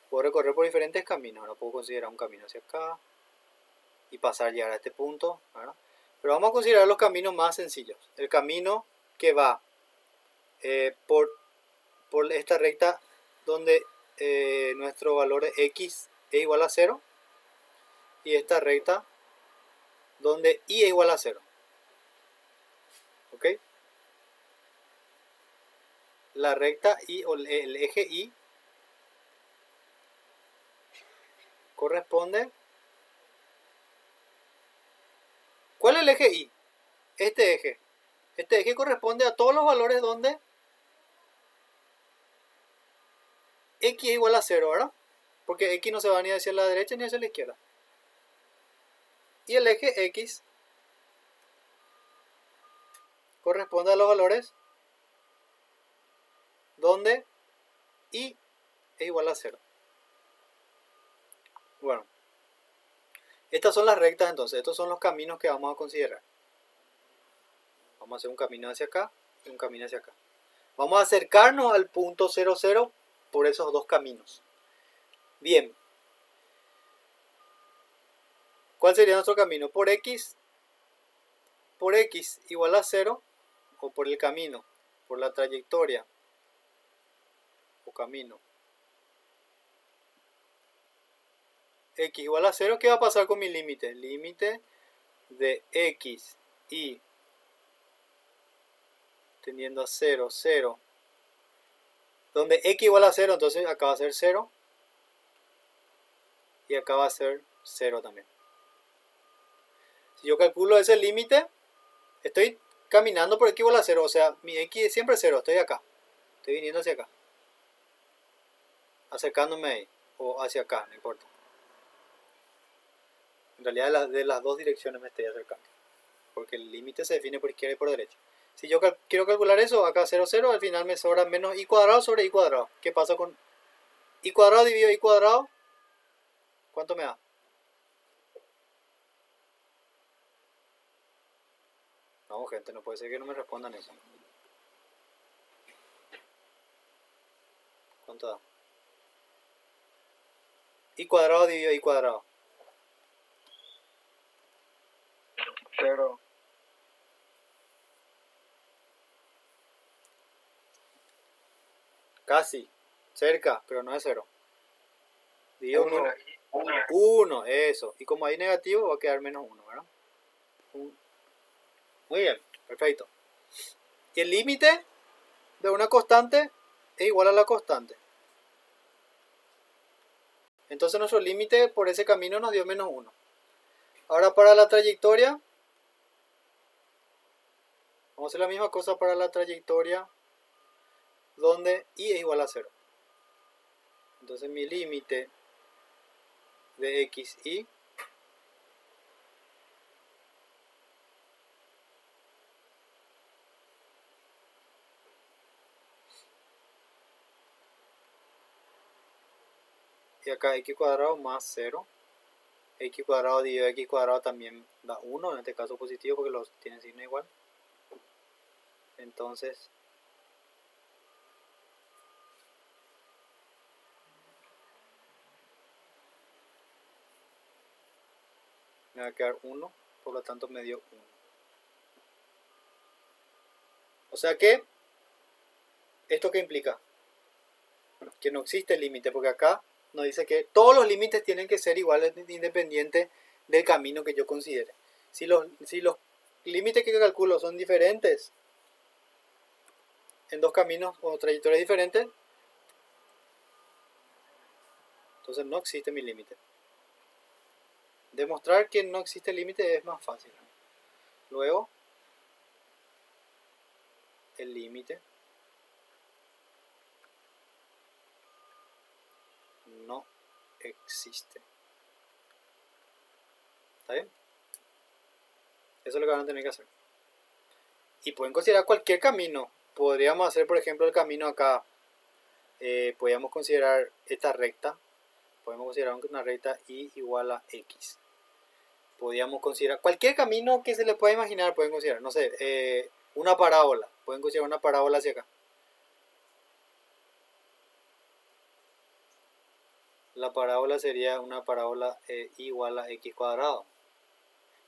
puedo recorrer por diferentes caminos. Ahora puedo considerar un camino hacia acá y pasar, llegar a este punto, ¿verdad? Pero vamos a considerar los caminos más sencillos. El camino que va por esta recta donde nuestro valor de x es igual a 0 y esta recta donde y es igual a 0. ¿Ok? La recta y o el eje y corresponde. ¿Cuál es el eje y? Este eje. Este eje corresponde a todos los valores donde x es igual a 0, ¿verdad? Porque x no se va ni hacia la derecha ni hacia la izquierda. Y el eje x corresponde a los valores donde y es igual a 0. Bueno, estas son las rectas entonces, estos son los caminos que vamos a considerar. Vamos a hacer un camino hacia acá y un camino hacia acá. Vamos a acercarnos al punto 0, 0 por esos dos caminos. Bien. ¿Cuál sería nuestro camino? Por x igual a 0, o por el camino, por la trayectoria o camino. X igual a 0, ¿qué va a pasar con mi límite? Límite de x y tendiendo a 0, 0. Donde x igual a 0, entonces acá va a ser 0. Y acá va a ser 0 también. Si yo calculo ese límite, estoy caminando por x igual a 0. O sea, mi x es siempre 0. Estoy acá. Estoy viniendo hacia acá. Acercándome ahí. O hacia acá, no importa. En realidad de las dos direcciones me estoy acercando. Porque el límite se define por izquierda y por derecha. Si yo quiero calcular eso, acá 0, 0, al final me sobra menos y cuadrado sobre y cuadrado. ¿Qué pasa con y cuadrado dividido y cuadrado? ¿Cuánto me da? No, gente, no puede ser que no me respondan eso. ¿Cuánto da? Y cuadrado dividido y cuadrado. 0. Casi. Cerca, pero no es 0. Dividido Uno. por 1, eso. Y como hay negativo, va a quedar menos 1, ¿verdad? Muy bien, perfecto. Y el límite de una constante es igual a la constante. Entonces nuestro límite por ese camino nos dio menos 1. Ahora para la trayectoria, vamos a hacer la misma cosa para la trayectoria donde y es igual a 0. Entonces mi límite de x, y acá x cuadrado más 0. X cuadrado dividido x cuadrado también da 1, en este caso positivo porque los tienen signo igual. Entonces me va a quedar 1, por lo tanto me dio 1. O sea que, ¿esto qué implica? Que no existe límite, porque acá nos dice que todos los límites tienen que ser iguales independiente del camino que yo considere. Si los límites que calculo son diferentes en dos caminos o trayectorias diferentes, entonces no existe mi límite. Demostrar que no existe límite es más fácil. Luego, el límite no existe. ¿Está bien? Eso es lo que van a tener que hacer. Y pueden considerar cualquier camino. Podríamos hacer, por ejemplo, el camino acá. Podríamos considerar esta recta. Podemos considerar una recta y igual a x. Podríamos considerar cualquier camino que se les pueda imaginar. Pueden considerar, no sé, una parábola. Pueden considerar una parábola hacia acá. La parábola sería una parábola igual a x cuadrado.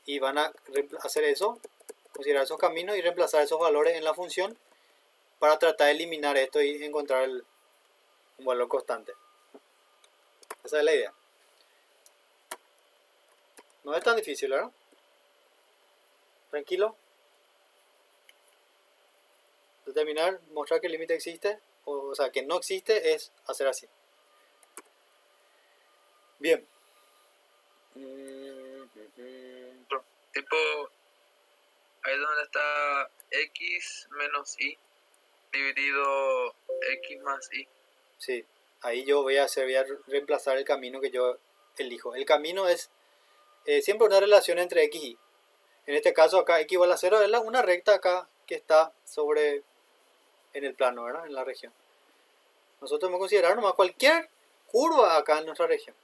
Y van a hacer eso, considerar esos caminos y reemplazar esos valores en la función para tratar de eliminar esto y encontrar un valor constante. Esa es la idea. No es tan difícil, ¿verdad? Tranquilo. Determinar, mostrar que el límite existe, o sea, que no existe, es hacer así. Bien. Tipo, ahí donde está x menos y dividido x más y. Sí, ahí yo voy a reemplazar el camino que yo elijo. El camino es siempre una relación entre x y y. En este caso acá x igual a 0 es una recta acá que está sobre en el plano, ¿verdad? En la región. Nosotros hemos considerado nomás cualquier curva acá en nuestra región.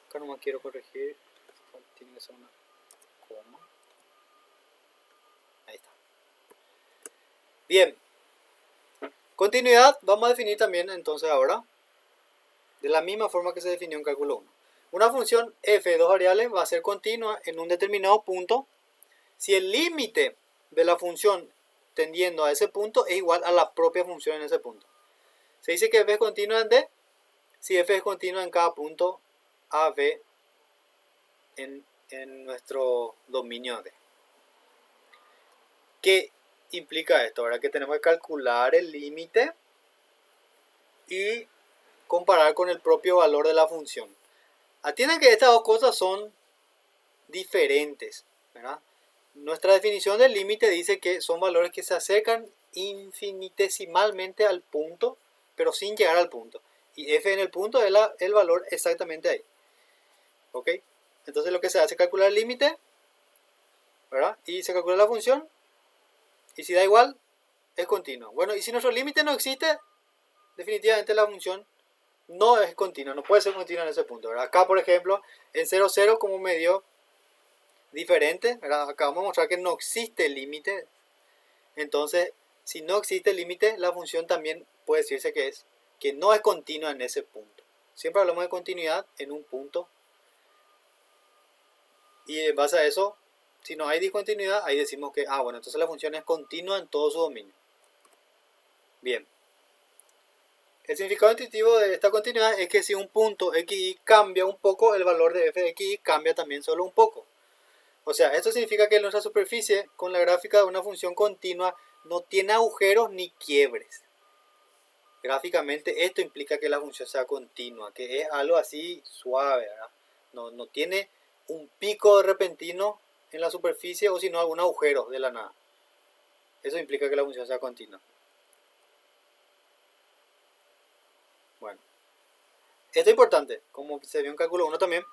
Acá nomás quiero corregir. Tiene que ser una coma. Ahí está. Bien. Continuidad vamos a definir también entonces ahora. De la misma forma que se definió en cálculo 1. Una función f de dos variables va a ser continua en un determinado punto si el límite de la función tendiendo a ese punto es igual a la propia función en ese punto. Se dice que f es continua en D si f es continua en cada punto a, b en nuestro dominio D. ¿Qué implica esto? Ahora que tenemos que calcular el límite y comparar con el propio valor de la función. Atiendan que estas dos cosas son diferentes, ¿verdad? Nuestra definición del límite dice que son valores que se acercan infinitesimalmente al punto, pero sin llegar al punto. Y f en el punto es el valor exactamente ahí. ¿Ok? Entonces lo que se hace es calcular el límite, ¿verdad? Y se calcula la función. Y si da igual, es continua. Bueno, y si nuestro límite no existe, definitivamente la función no es continua, no puede ser continua en ese punto, ¿verdad? Acá, por ejemplo, en 0, 0, como me dio diferente, ¿verdad? Acá vamos a mostrar que no existe límite. Entonces, si no existe límite, la función también puede decirse que no es continua en ese punto. Siempre hablamos de continuidad en un punto. Y en base a eso, si no hay discontinuidad, ahí decimos que, bueno, entonces la función es continua en todo su dominio. Bien. El significado intuitivo de esta continuidad es que si un punto xy cambia un poco, el valor de f de xy cambia también solo un poco. O sea, esto significa que nuestra superficie con la gráfica de una función continua no tiene agujeros ni quiebres. Gráficamente esto implica que la función sea continua, que es algo así suave, ¿verdad? No tiene un pico repentino en la superficie o sino algún agujero de la nada. Eso implica que la función sea continua. Bueno, esto es importante, como se vio en cálculo 1 también.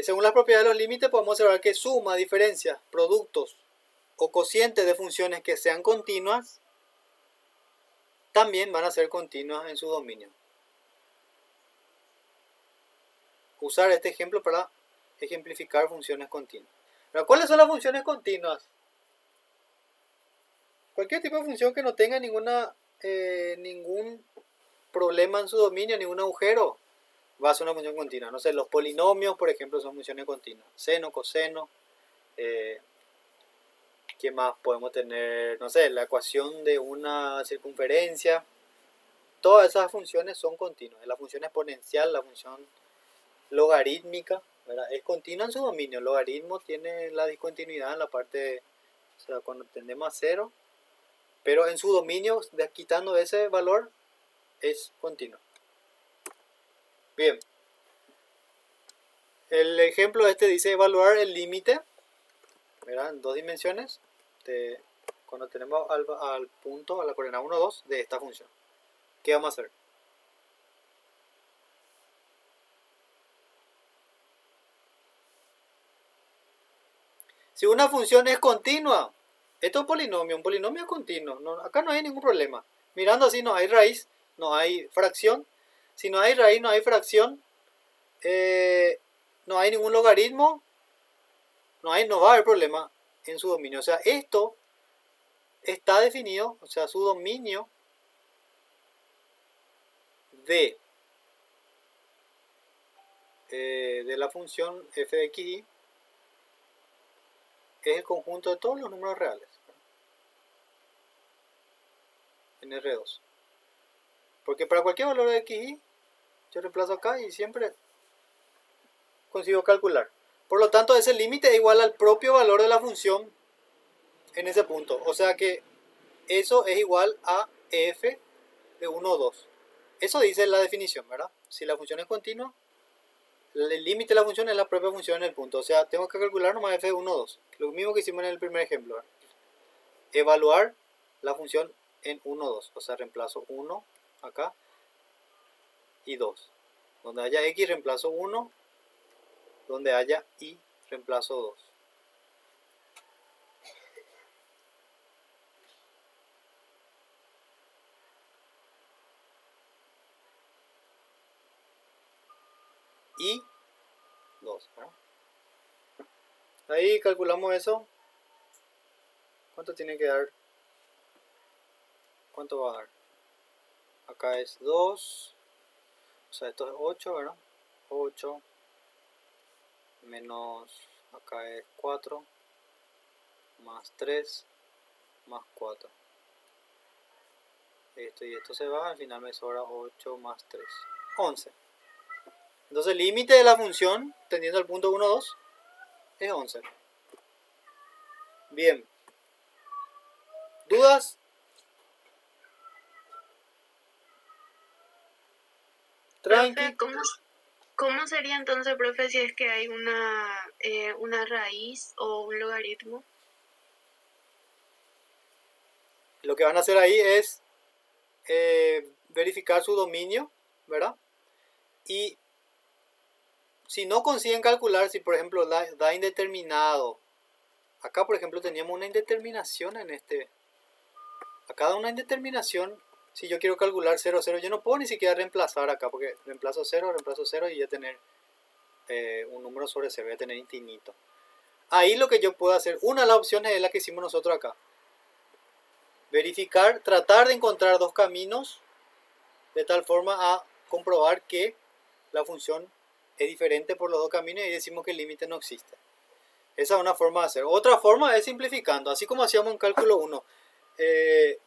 Según las propiedades de los límites podemos observar que suma, diferencias, productos o cocientes de funciones que sean continuas también van a ser continuas en su dominio. Usar este ejemplo para ejemplificar funciones continuas. Pero ¿cuáles son las funciones continuas? Cualquier tipo de función que no tenga ningún problema en su dominio, ningún agujero, va a ser una función continua. No sé, los polinomios, por ejemplo, son funciones continuas. Seno, coseno. ¿Qué más podemos tener? No sé, la ecuación de una circunferencia. Todas esas funciones son continuas. La función exponencial, la función logarítmica, ¿verdad? Es continua en su dominio. El logaritmo tiene la discontinuidad en la parte, o sea, cuando tendemos a cero, pero en su dominio, quitando ese valor, es continua. Bien. El ejemplo este dice evaluar el límite, ¿verdad? En 2 dimensiones, cuando tenemos al punto, a la coordenada 1, 2 de esta función. ¿Qué vamos a hacer? Si una función es continua, esto es un polinomio es continuo, acá no hay ningún problema. Mirando así no hay raíz, no hay fracción. Si no hay raíz, no hay fracción, no hay ningún logaritmo, no va a haber problema en su dominio. O sea, esto está definido, o sea, su dominio de la función f de xy es el conjunto de todos los números reales en R2. Porque para cualquier valor de xy, yo reemplazo acá y siempre consigo calcular. Por lo tanto, ese límite es igual al propio valor de la función en ese punto. O sea que eso es igual a f de 1 o 2. Eso dice la definición, ¿verdad? Si la función es continua, el límite de la función es la propia función en el punto. O sea, tengo que calcular nomás f de 1 o 2. Lo mismo que hicimos en el primer ejemplo, ¿verdad? Evaluar la función en 1 o 2. O sea, reemplazo 1 acá y 2. Donde haya x reemplazo 1, donde haya y reemplazo 2. Y 2, ¿verdad? Ahí calculamos eso. ¿Cuánto tiene que dar? ¿Cuánto va a dar? Acá es 2. O sea, esto es 8, ¿verdad? 8 menos, acá es 4, más 3, más 4. Esto y esto se va, al final me sobra 8 más 3, 11. Entonces el límite de la función, tendiendo al punto 1, 2, es 11. Bien. ¿Dudas? Tranqui. Profe, ¿cómo sería entonces, profe, si es que hay una raíz o un logaritmo? Lo que van a hacer ahí es verificar su dominio, ¿verdad? Y si no consiguen calcular, si por ejemplo da indeterminado, acá por ejemplo teníamos una indeterminación en este, acá da una indeterminación. Si yo quiero calcular 0, 0, yo no puedo ni siquiera reemplazar acá, porque reemplazo 0 y voy a tener un número sobre 0, voy a tener infinito. Ahí lo que yo puedo hacer, una de las opciones es la que hicimos nosotros acá. Verificar, tratar de encontrar dos caminos de tal forma a comprobar que la función es diferente por los dos caminos y decimos que el límite no existe. Esa es una forma de hacer. Otra forma es simplificando, así como hacíamos en cálculo 1.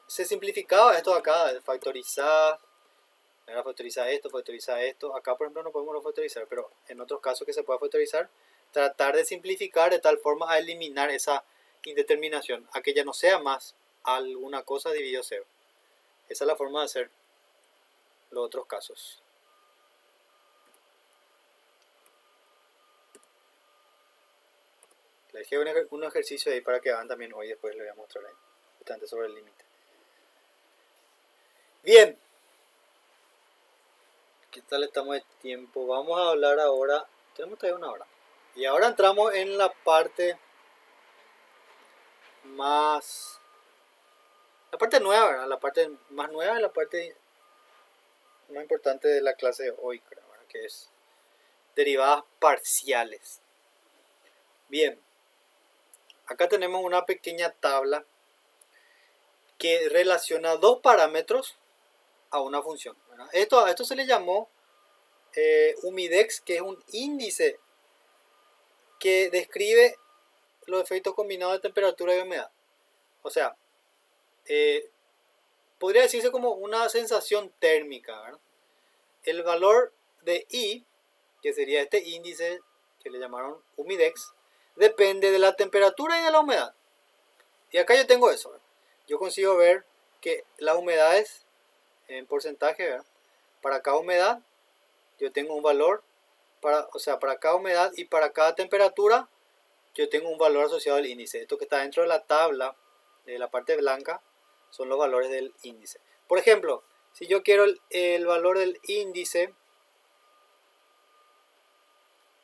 Se simplificaba esto de acá, factorizar, Ahora factoriza esto, factoriza esto. Acá, por ejemplo, no podemos factorizar, pero en otros casos que se pueda factorizar, tratar de simplificar de tal forma a eliminar esa indeterminación, a que ya no sea más alguna cosa dividido cero. Esa es la forma de hacer los otros casos. Les dejé un ejercicio ahí para que hagan también hoy, después les voy a mostrar ahí, justamente sobre el límite. Bien. ¿Qué tal estamos de tiempo? Vamos a hablar ahora, tenemos todavía una hora. Y ahora entramos en la parte más, la parte nueva, ¿verdad? La parte más nueva y la parte más importante de la clase de hoy, ¿verdad? Que es derivadas parciales. Bien, acá tenemos una pequeña tabla que relaciona dos parámetros a una función, ¿verdad? A esto se le llamó humidex, que es un índice que describe los efectos combinados de temperatura y humedad. O sea, podría decirse como una sensación térmica, ¿verdad? El valor de I, que sería este índice que le llamaron humidex, depende de la temperatura y de la humedad. Y acá yo tengo eso, ¿verdad? Yo consigo ver que las humedades en porcentaje, ¿verdad? Para cada humedad yo tengo un valor, para cada humedad y para cada temperatura yo tengo un valor asociado al índice. Esto que está dentro de la tabla, de la parte blanca, son los valores del índice. Por ejemplo, si yo quiero el valor del índice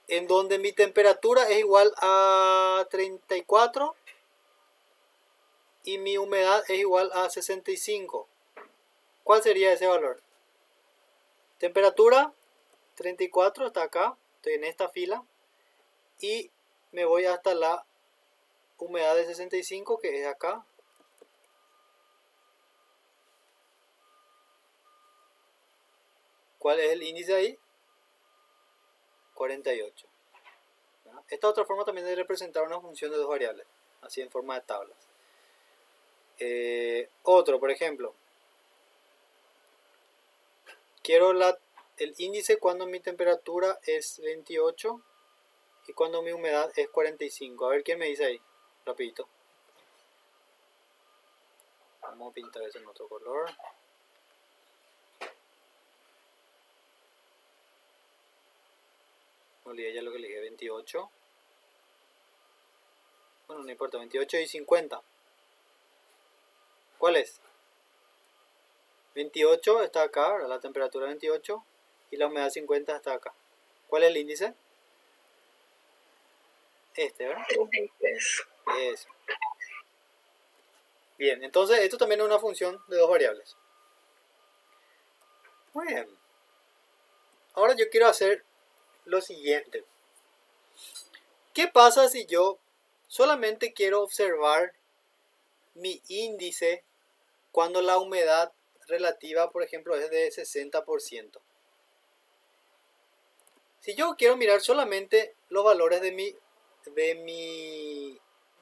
en donde mi temperatura es igual a 34 y mi humedad es igual a 65, ¿cuál sería ese valor? Temperatura 34 está acá, estoy en esta fila, y me voy hasta la humedad de 65, que es acá. ¿Cuál es el índice ahí? 48. Esta otra forma también de representar una función de dos variables, así en forma de tablas. Otro, por ejemplo, quiero el índice cuando mi temperatura es 28 y cuando mi humedad es 45. A ver quién me dice ahí, rapidito. Vamos a pintar eso en otro color. No olvidé ya lo que le dije, 28. Bueno, no importa, 28 y 50. ¿Cuál es? 28 está acá, ¿verdad? La temperatura 28 y la humedad 50 está acá. ¿Cuál es el índice? Este, ¿verdad? 33. Eso. Bien, entonces esto también es una función de dos variables. Muy bien. Ahora yo quiero hacer lo siguiente. ¿Qué pasa si yo solamente quiero observar mi índice cuando la humedad relativa, por ejemplo, es de 60%? Si yo quiero mirar solamente los valores de mi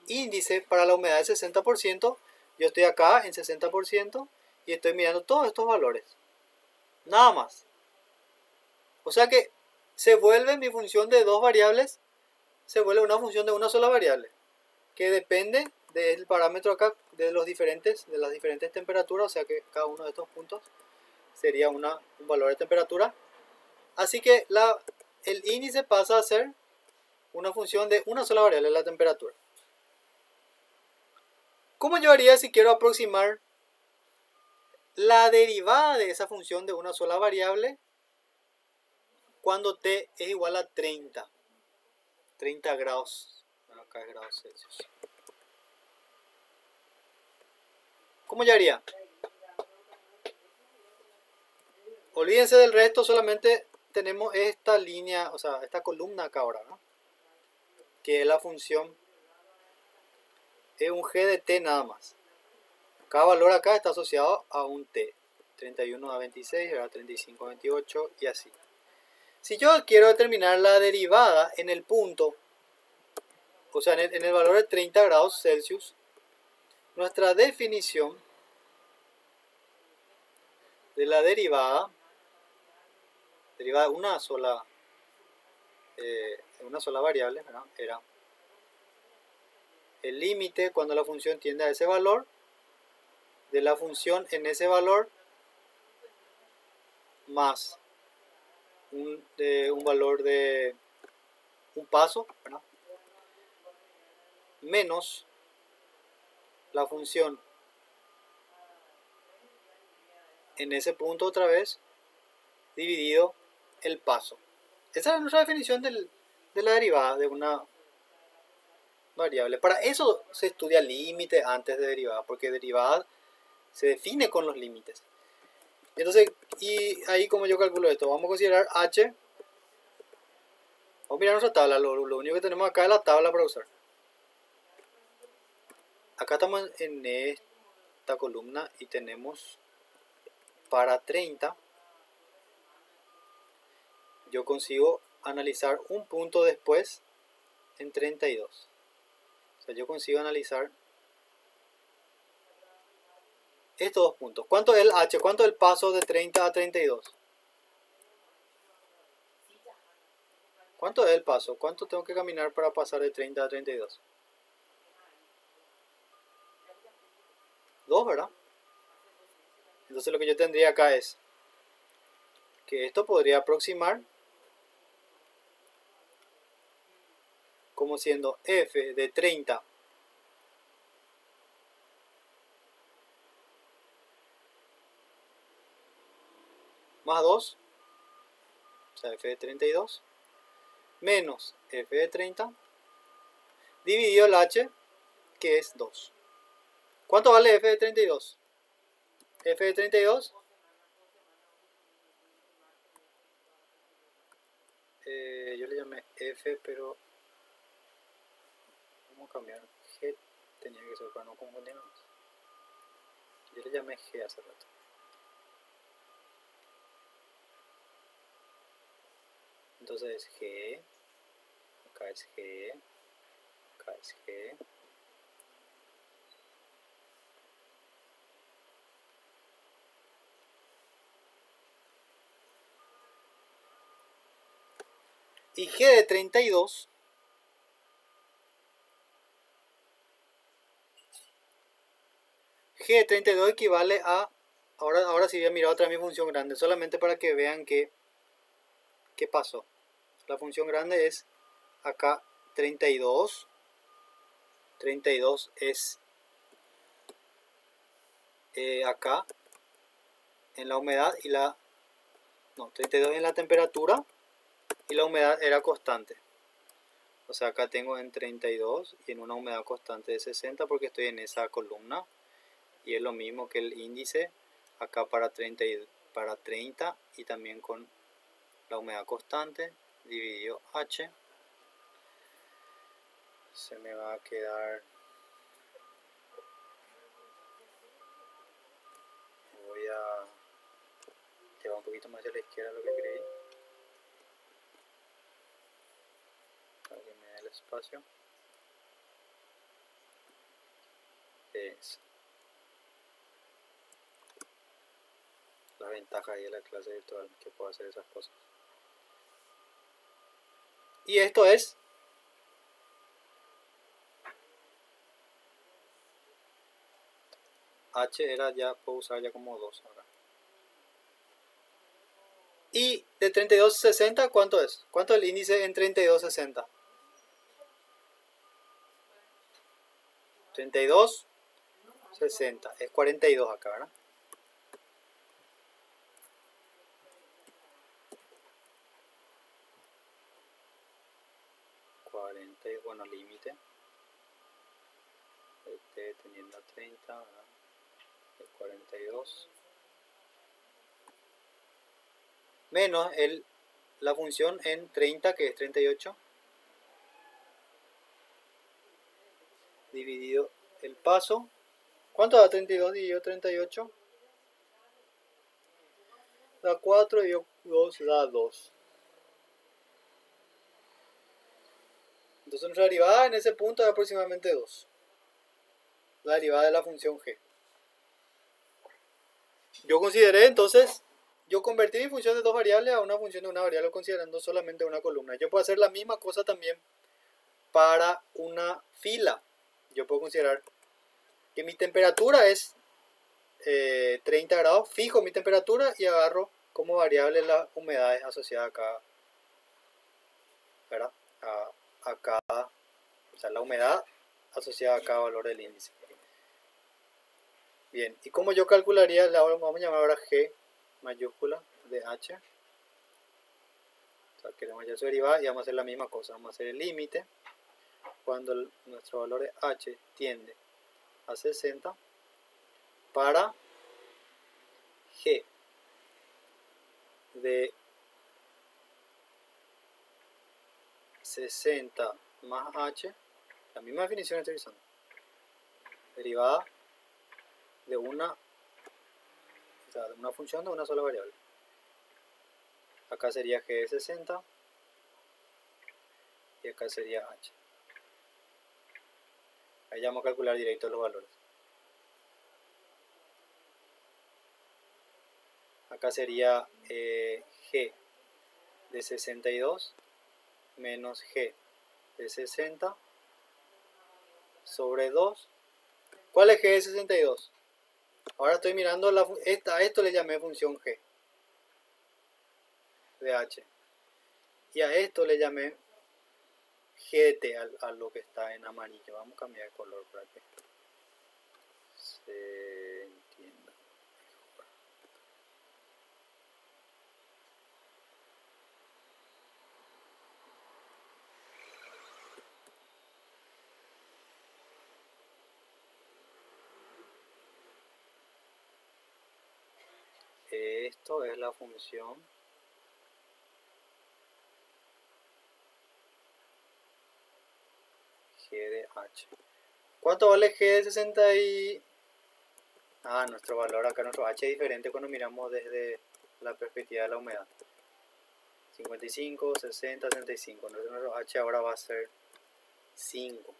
índice para la humedad de 60%, yo estoy acá en 60% y estoy mirando todos estos valores. Nada más. O sea que se vuelve mi función de dos variables, se vuelve una función de una sola variable, que depende del parámetro acá de las diferentes temperaturas, o sea que cada uno de estos puntos sería un valor de temperatura. Así que el índice pasa a ser una función de una sola variable, la temperatura. ¿Cómo yo haría si quiero aproximar la derivada de esa función de una sola variable cuando t es igual a 30 grados? Acá es grados Celsius. ¿Cómo yo haría? Olvídense del resto, solamente tenemos esta línea, o sea, esta columna acá ahora, ¿no? Que es la función, es un g de t nada más. Cada valor acá está asociado a un t. 31 a 26, 35 a 28 y así. Si yo quiero determinar la derivada en el punto, o sea, en el valor de 30 grados Celsius, nuestra definición de la derivada derivada de una sola variable, ¿verdad? Era el límite cuando la función tiende a ese valor de la función en ese valor más un valor de un paso, ¿verdad? Menos la función en ese punto otra vez dividido el paso. Esa es nuestra definición de la derivada de una variable. Para eso se estudia límite antes de derivada, porque derivada se define con los límites. Entonces, y ahí como yo calculo esto, vamos a considerar h. Vamos a mirar nuestra tabla, lo único que tenemos acá es la tabla para usar. Acá estamos en esta columna y tenemos para 30. Yo consigo analizar un punto después en 32. O sea, yo consigo analizar estos dos puntos. ¿Cuánto es el h? ¿Cuánto es el paso de 30 a 32? ¿Cuánto es el paso? ¿Cuánto tengo que caminar para pasar de 30 a 32? 2, ¿verdad? Entonces lo que yo tendría acá es que esto podría aproximar como siendo f de 30 más 2, o sea, f de 32, menos f de 30, dividido el h, que es 2. ¿Cuánto vale f de 32? F de 32, yo le llamé f, pero vamos a cambiar. G tenía que ser para no confundirnos. Yo le llamé g hace rato. Entonces g, acá es g, acá es g. Y g de 32 equivale a, ahora sí voy a mirar otra vez mi función grande, solamente para que vean qué pasó. La función grande es acá 32. 32 es acá en la humedad y 32 en la temperatura y la humedad era constante. O sea, acá tengo en 32 y en una humedad constante de 60 porque estoy en esa columna. Y es lo mismo que el índice acá para 30 y también con la humedad constante dividido h. Se me va a quedar, voy a llevar un poquito más hacia la izquierda lo que escribí para que me dé el espacio. Es la ventaja de la clase virtual, que puedo hacer esas cosas. Y esto es h, era ya, puedo usar ya como 2 ahora. Y de 32 a 60, ¿cuánto es? ¿Cuánto es el índice en 32 a 60? 32, 60, es 42 acá, ¿verdad? 40, bueno, límite. Teniendo a 30, ¿verdad? Es 42. Menos la función en 30, que es 38. Dividido el paso. ¿Cuánto da 32 dividido 38? Da 4 y 2 da 2. Entonces nuestra derivada en ese punto es aproximadamente 2. La derivada de la función g. Yo consideré entonces yo convertí mi función de dos variables a una función de una variable considerando solamente una columna. Yo puedo hacer la misma cosa también para una fila. Yo puedo considerar que mi temperatura es 30 grados, fijo mi temperatura y agarro como variable las humedades asociadas acá, ¿verdad? A cada, o sea, la humedad asociada a cada valor del índice. Bien, ¿y cómo yo calcularía? Vamos a llamar ahora G mayúscula de H. O sea, queremos hallar su derivada y vamos a hacer la misma cosa. Vamos a hacer el límite cuando nuestro valor de H tiende a 60 para G de 60 más H, la misma definición estoy usando, derivada de una función de una sola variable. Acá sería G de 60 y acá sería H. Ahí ya vamos a calcular directo los valores. Acá sería G de 62 menos G de 60 sobre 2. ¿Cuál es G de 62? Ahora estoy mirando a esto le llamé función G de H. Y a esto le llamé G de T, a lo que está en amarillo. Vamos a cambiar de color para que se entienda. Esto es la función G de H. ¿Cuánto vale G de 60 y...? Nuestro valor acá, nuestro H es diferente cuando miramos desde la perspectiva de la humedad. 55, 60, 65. Entonces nuestro H ahora va a ser 5.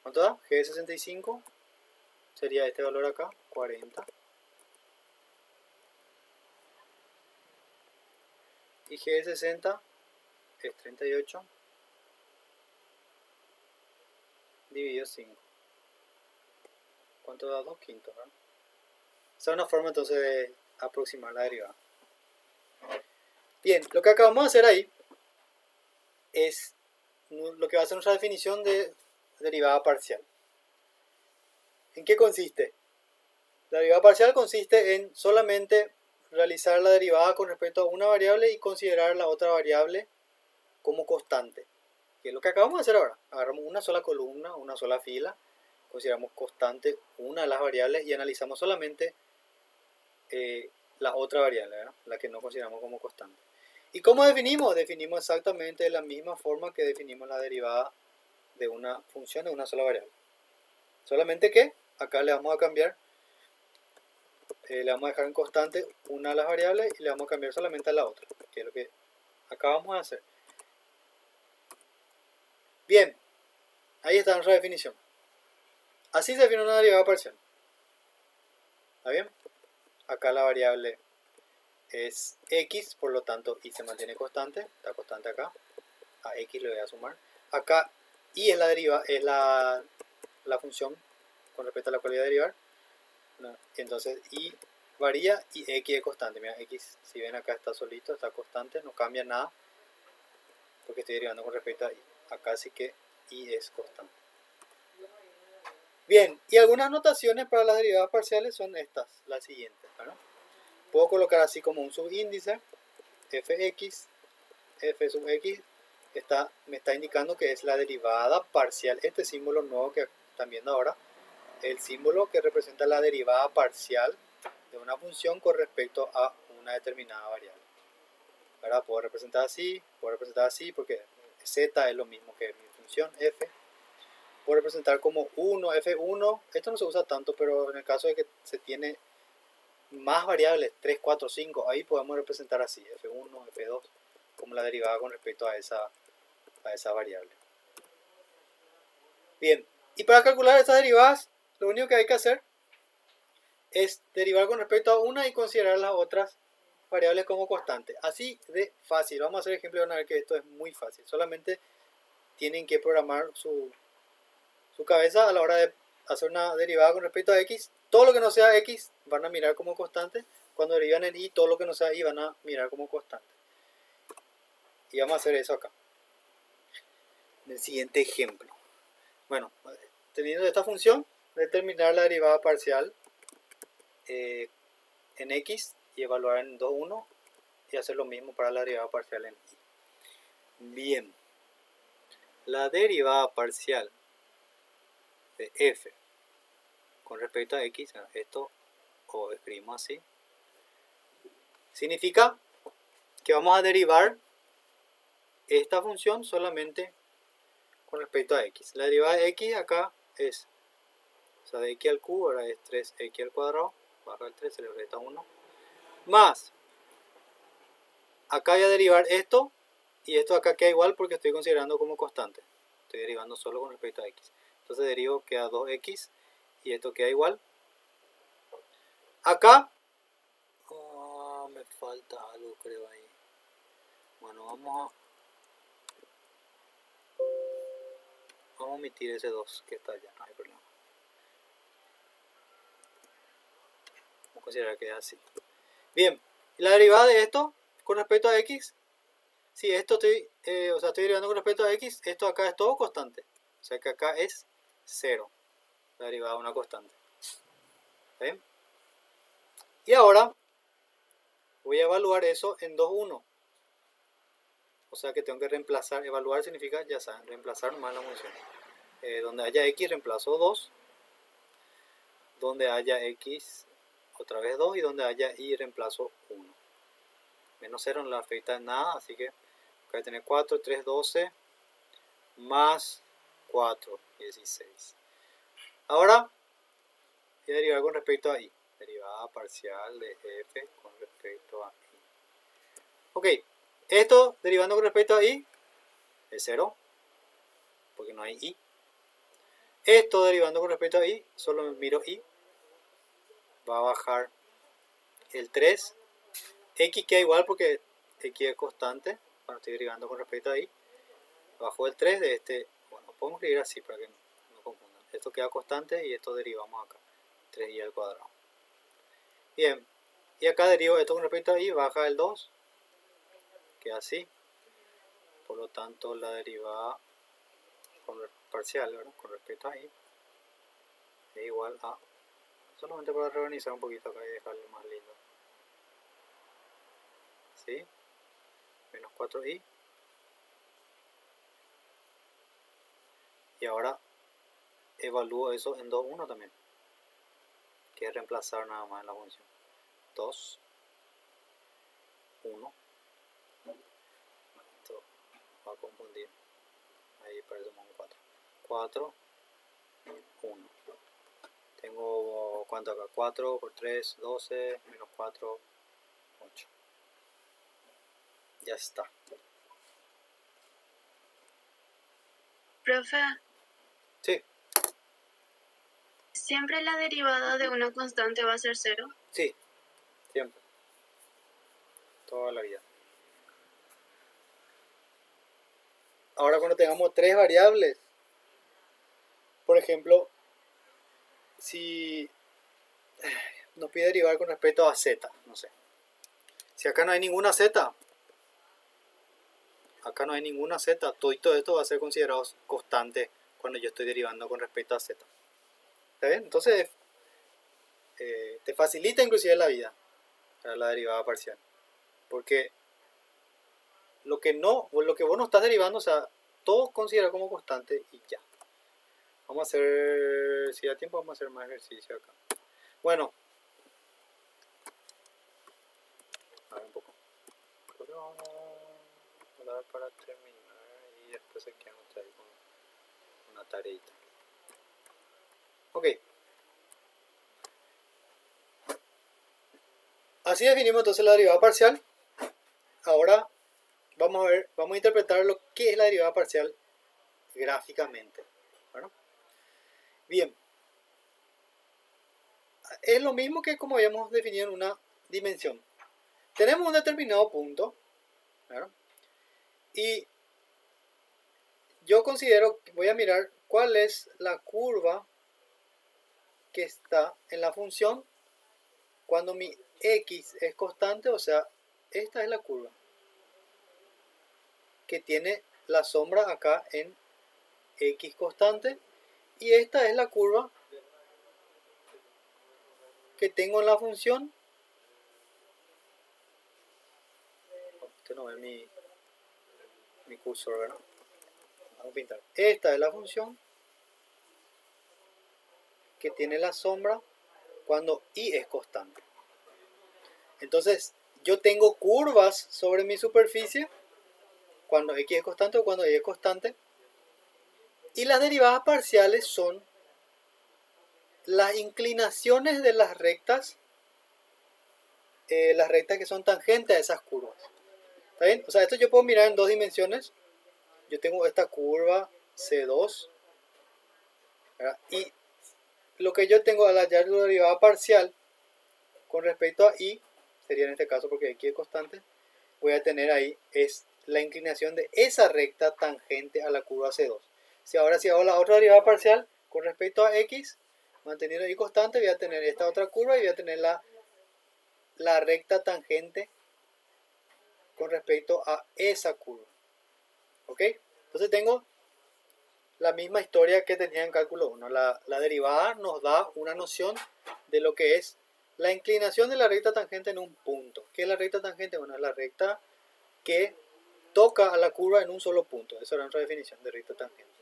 ¿Cuánto da? G de 65 sería este valor acá, 40. Y G de 60 es 38 dividido 5. ¿Cuánto da? 2 quintos, ¿verdad? Esa es una forma entonces de aproximar la derivada. Bien, lo que acabamos de hacer ahí es lo que va a ser nuestra definición de derivada parcial. ¿En qué consiste? La derivada parcial consiste en solamente realizar la derivada con respecto a una variable y considerar la otra variable como constante. Que es lo que acabamos de hacer ahora. Agarramos una sola columna, una sola fila, consideramos constante una de las variables y analizamos solamente la otra variable, ¿verdad? La que no consideramos como constante. ¿Y cómo definimos? Definimos exactamente de la misma forma que definimos la derivada de una función de una sola variable. Solamente que acá le vamos a cambiar, le vamos a dejar en constante una de las variables y le vamos a cambiar solamente a la otra, que es lo que acabamos de hacer. Bien, ahí está nuestra definición. Así se define una derivada parcial. ¿Está bien? Acá la variable es x, por lo tanto y se mantiene constante, está constante acá. A x le voy a sumar. Acá y es la función con respecto a la cual voy a derivar. Entonces y varía y x es constante. Mira, x, si ven acá está solito, está constante, no cambia nada porque estoy derivando con respecto a y. Acá sí que y es constante. Bien, y algunas notaciones para las derivadas parciales son estas, las siguientes, ¿verdad? Puedo colocar así como un subíndice, fx, f sub x, me está indicando que es la derivada parcial. Este símbolo nuevo que están viendo ahora, el símbolo que representa la derivada parcial de una función con respecto a una determinada variable. Ahora puedo representar así, porque z es lo mismo que mi función f. Puedo representar como 1, f1, esto no se usa tanto, pero en el caso de que se tiene más variables, 3, 4, 5, ahí podemos representar así, f1, f2, como la derivada con respecto a esa variable. Bien, y para calcular estas derivadas, lo único que hay que hacer es derivar con respecto a una y considerar las otras variables como constantes. Así de fácil. Vamos a hacer ejemplo y van a ver que esto es muy fácil. Solamente tienen que programar su cabeza a la hora de hacer una derivada con respecto a x. Todo lo que no sea x van a mirar como constante. Cuando derivan en y, todo lo que no sea y van a mirar como constante. Y vamos a hacer eso acá. En el siguiente ejemplo. Bueno, teniendo esta función, determinar la derivada parcial en x y evaluar en 2, 1 y hacer lo mismo para la derivada parcial en y. Bien, la derivada parcial de f con respecto a x, esto o escribimos así, significa que vamos a derivar esta función solamente con respecto a x. La derivada de x acá es, o sea, de x al cubo, ahora es 3x al cuadrado, baja el 3, se le resta 1, más, acá voy a derivar esto, y esto acá queda igual porque estoy considerando como constante. Estoy derivando solo con respecto a x. Entonces derivo, queda 2x, y esto queda igual. Acá, me falta algo creo ahí. Bueno, vamos a omitir ese 2 que está allá, no hay problema. Vamos a considerar que es así. Bien, la derivada de esto con respecto a x, si esto estoy derivando con respecto a x, esto acá es todo constante. O sea que acá es 0, la derivada de una constante. ¿Ven? Y ahora voy a evaluar eso en 2, 1. O sea que tengo que reemplazar, evaluar significa, ya saben, reemplazar nomás la función. Donde haya x reemplazo 2, donde haya x otra vez 2 y donde haya y reemplazo 1. Menos 0 no le afecta en nada, así que acá voy a tener 4, 3, 12, más 4, 16. Ahora voy a derivar con respecto a y. Derivada parcial de f con respecto a y. Ok, esto derivando con respecto a y es 0, porque no hay y. Esto derivando con respecto a y, solo miro y, va a bajar el 3. X queda igual porque x es constante, cuando estoy derivando con respecto a y. Bajo el 3 de este, bueno, podemos escribir así para que no confundan. Esto queda constante y esto derivamos acá, 3y al cuadrado. Bien, y acá derivo esto con respecto a y, baja el 2, queda así. Por lo tanto, la derivada parcial, ¿verdad?, con respecto a y es igual a, solamente para reorganizar un poquito acá y dejarlo más lindo, ¿sí? Menos 4y. Y ahora evalúo eso en 2, 1 también, que es reemplazar nada más en la función. 2, 1. Esto va a confundir. Ahí parece un 4. 4, 1. Tengo, ¿cuánto acá? 4 por 3, 12, menos 4, 8. Ya está. Profe, Sí, ¿siempre la derivada de una constante va a ser 0? sí, siempre. Toda la vida. Ahora cuando tengamos tres variables, por ejemplo, si nos pide derivar con respecto a z, no sé. Si acá no hay ninguna z, todo esto va a ser considerado constante cuando yo estoy derivando con respecto a z. ¿Está bien? Entonces, te facilita inclusive la vida para la derivada parcial. Porque lo que vos no estás derivando, o sea, todo considera como constante y ya. Vamos a hacer, si da tiempo, vamos a hacer más ejercicio acá. Bueno, a ver un poco. Creo que vamos a dar para terminar y después se quedan ustedes con una tareita. Ok. Así definimos entonces la derivada parcial. Ahora vamos a interpretar lo que es la derivada parcial gráficamente. ¿Bueno? Bien, es lo mismo que como habíamos definido en una dimensión. Tenemos un determinado punto, ¿verdad? Y yo considero que voy a mirar cuál es la curva que está en la función cuando mi x es constante, o sea, esta es la curva que tiene la sombra acá en x constante, y esta es la curva que tengo en la función. Este no es mi cursor, ¿verdad? Vamos a pintar. Esta es la función que tiene la sombra cuando y es constante. Entonces, yo tengo curvas sobre mi superficie cuando x es constante o cuando y es constante. Y las derivadas parciales son las inclinaciones de las rectas que son tangentes a esas curvas. ¿Está bien? O sea, esto yo puedo mirar en dos dimensiones. Yo tengo esta curva C2, ¿verdad? Y lo que yo tengo al hallar la derivada parcial con respecto a y, sería en este caso porque x es constante, voy a tener ahí es la inclinación de esa recta tangente a la curva C2. Si ahora si hago la otra derivada parcial con respecto a x, manteniendo y constante, voy a tener esta otra curva y voy a tener la recta tangente con respecto a esa curva. ¿Ok? Entonces tengo la misma historia que tenía en cálculo 1. La derivada nos da una noción de lo que es la inclinación de la recta tangente en un punto. ¿Qué es la recta tangente? Bueno, es la recta que toca a la curva en un solo punto. Esa era nuestra definición de recta tangente.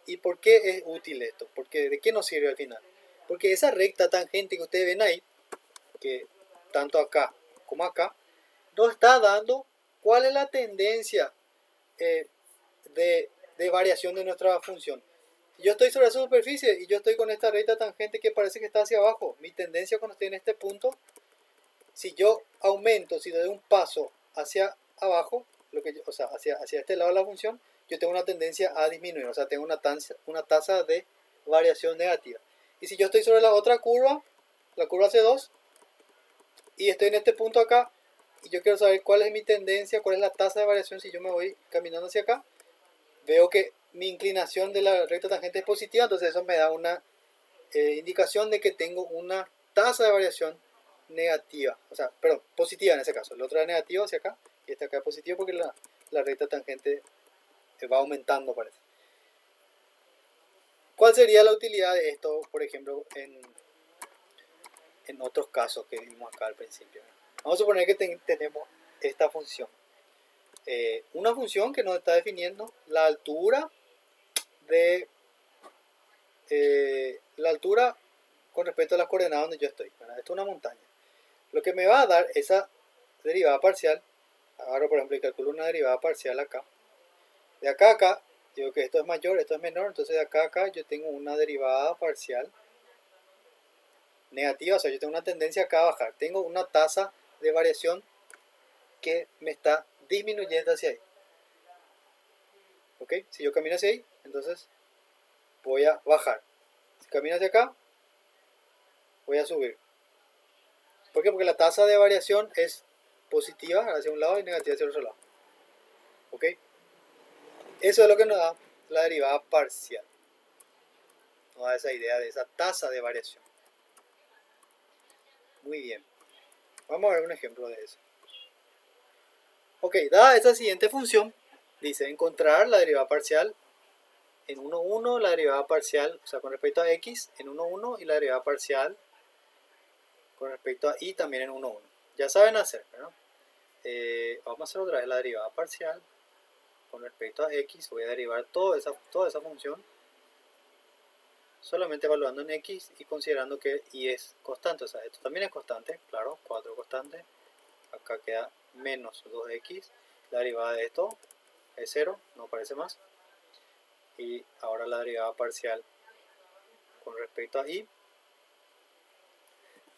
¿Y por qué es útil esto? Porque ¿de qué nos sirve al final? Porque esa recta tangente que ustedes ven ahí, que tanto acá como acá, nos está dando cuál es la tendencia de variación de nuestra función. Yo estoy sobre esa superficie y yo estoy con esta recta tangente que parece que está hacia abajo. Mi tendencia cuando estoy en este punto, si yo aumento, si doy un paso hacia abajo, o sea, hacia este lado de la función, yo tengo una tendencia a disminuir, o sea, tengo una tasa de variación negativa. Y si yo estoy sobre la otra curva, la curva C2, y estoy en este punto acá, y yo quiero saber cuál es mi tendencia, cuál es la tasa de variación si yo me voy caminando hacia acá, veo que mi inclinación de la recta tangente es positiva, entonces eso me da una indicación de que tengo una tasa de variación negativa, o sea, perdón, positiva en ese caso. El otro es negativo hacia acá y este acá es positivo porque la recta tangente va aumentando, parece. ¿Cuál sería la utilidad de esto, por ejemplo, en otros casos que vimos acá al principio? Vamos a suponer que tenemos esta función. Una función que nos está definiendo la altura de la altura con respecto a las coordenadas donde yo estoy. Esto es una montaña. Lo que me va a dar esa derivada parcial, ahora por ejemplo calculo una derivada parcial acá. De acá a acá, digo que esto es mayor, esto es menor, entonces de acá a acá yo tengo una derivada parcial negativa, o sea, yo tengo una tendencia acá a bajar. Tengo una tasa de variación que me está disminuyendo hacia ahí. ¿Ok? Si yo camino hacia ahí, entonces voy a bajar. Si camino hacia acá, voy a subir. ¿Por qué? Porque la tasa de variación es positiva hacia un lado y negativa hacia el otro lado. ¿Ok? Eso es lo que nos da la derivada parcial. Nos da esa idea de esa tasa de variación. Muy bien. Vamos a ver un ejemplo de eso. Ok, dada esta siguiente función, dice encontrar la derivada parcial en 1, 1, la derivada parcial, o sea, con respecto a x en 1, 1 y la derivada parcial con respecto a y también en 1, 1. Ya saben hacer, ¿no? Vamos a hacer otra vez la derivada parcial con respecto a x. Voy a derivar toda esa función solamente evaluando en x y considerando que y es constante. O sea, esto también es constante, claro, 4 constantes. Acá queda menos 2x. La derivada de esto es 0, no aparece más. Y ahora la derivada parcial con respecto a y.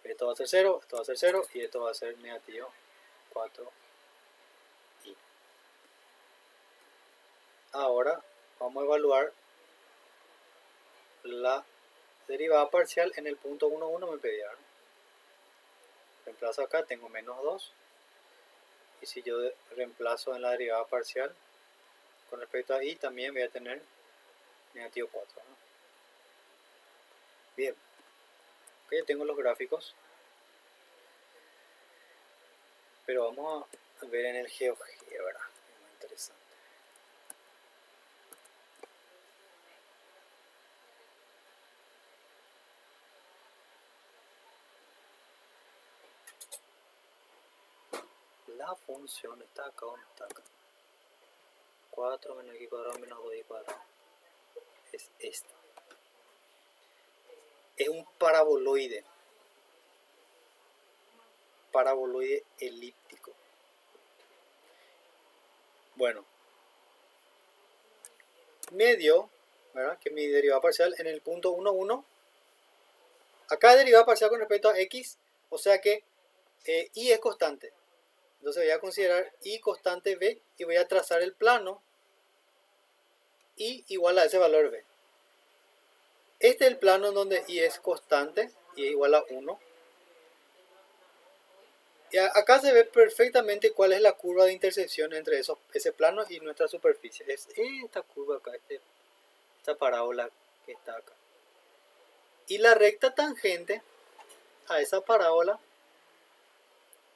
Esto va a ser 0, esto va a ser 0 y esto va a ser negativo 4i. ahora vamos a evaluar la derivada parcial en el punto 1, 1 me pedía, ¿no? Reemplazo acá, tengo menos 2. Y si yo reemplazo en la derivada parcial con respecto a y, también voy a tener negativo 4, ¿no? Bien, ok, ya tengo los gráficos. Pero vamos a ver en el GeoGebra, es muy interesante. La función está acá o no está acá. 4 menos x cuadrado menos 2y cuadrado. Es esta. Es un paraboloide. Paraboloide elíptico. Bueno. Medio, ¿verdad? Que mi derivada parcial en el punto 1, 1. Acá derivada parcial con respecto a x. O sea que y es constante. Entonces voy a considerar y constante b y voy a trazar el plano y igual a ese valor b. Este es el plano en donde y es constante y es igual a 1. Y acá se ve perfectamente cuál es la curva de intersección entre ese plano y nuestra superficie. Es esta curva acá, esta parábola que está acá. Y la recta tangente a esa parábola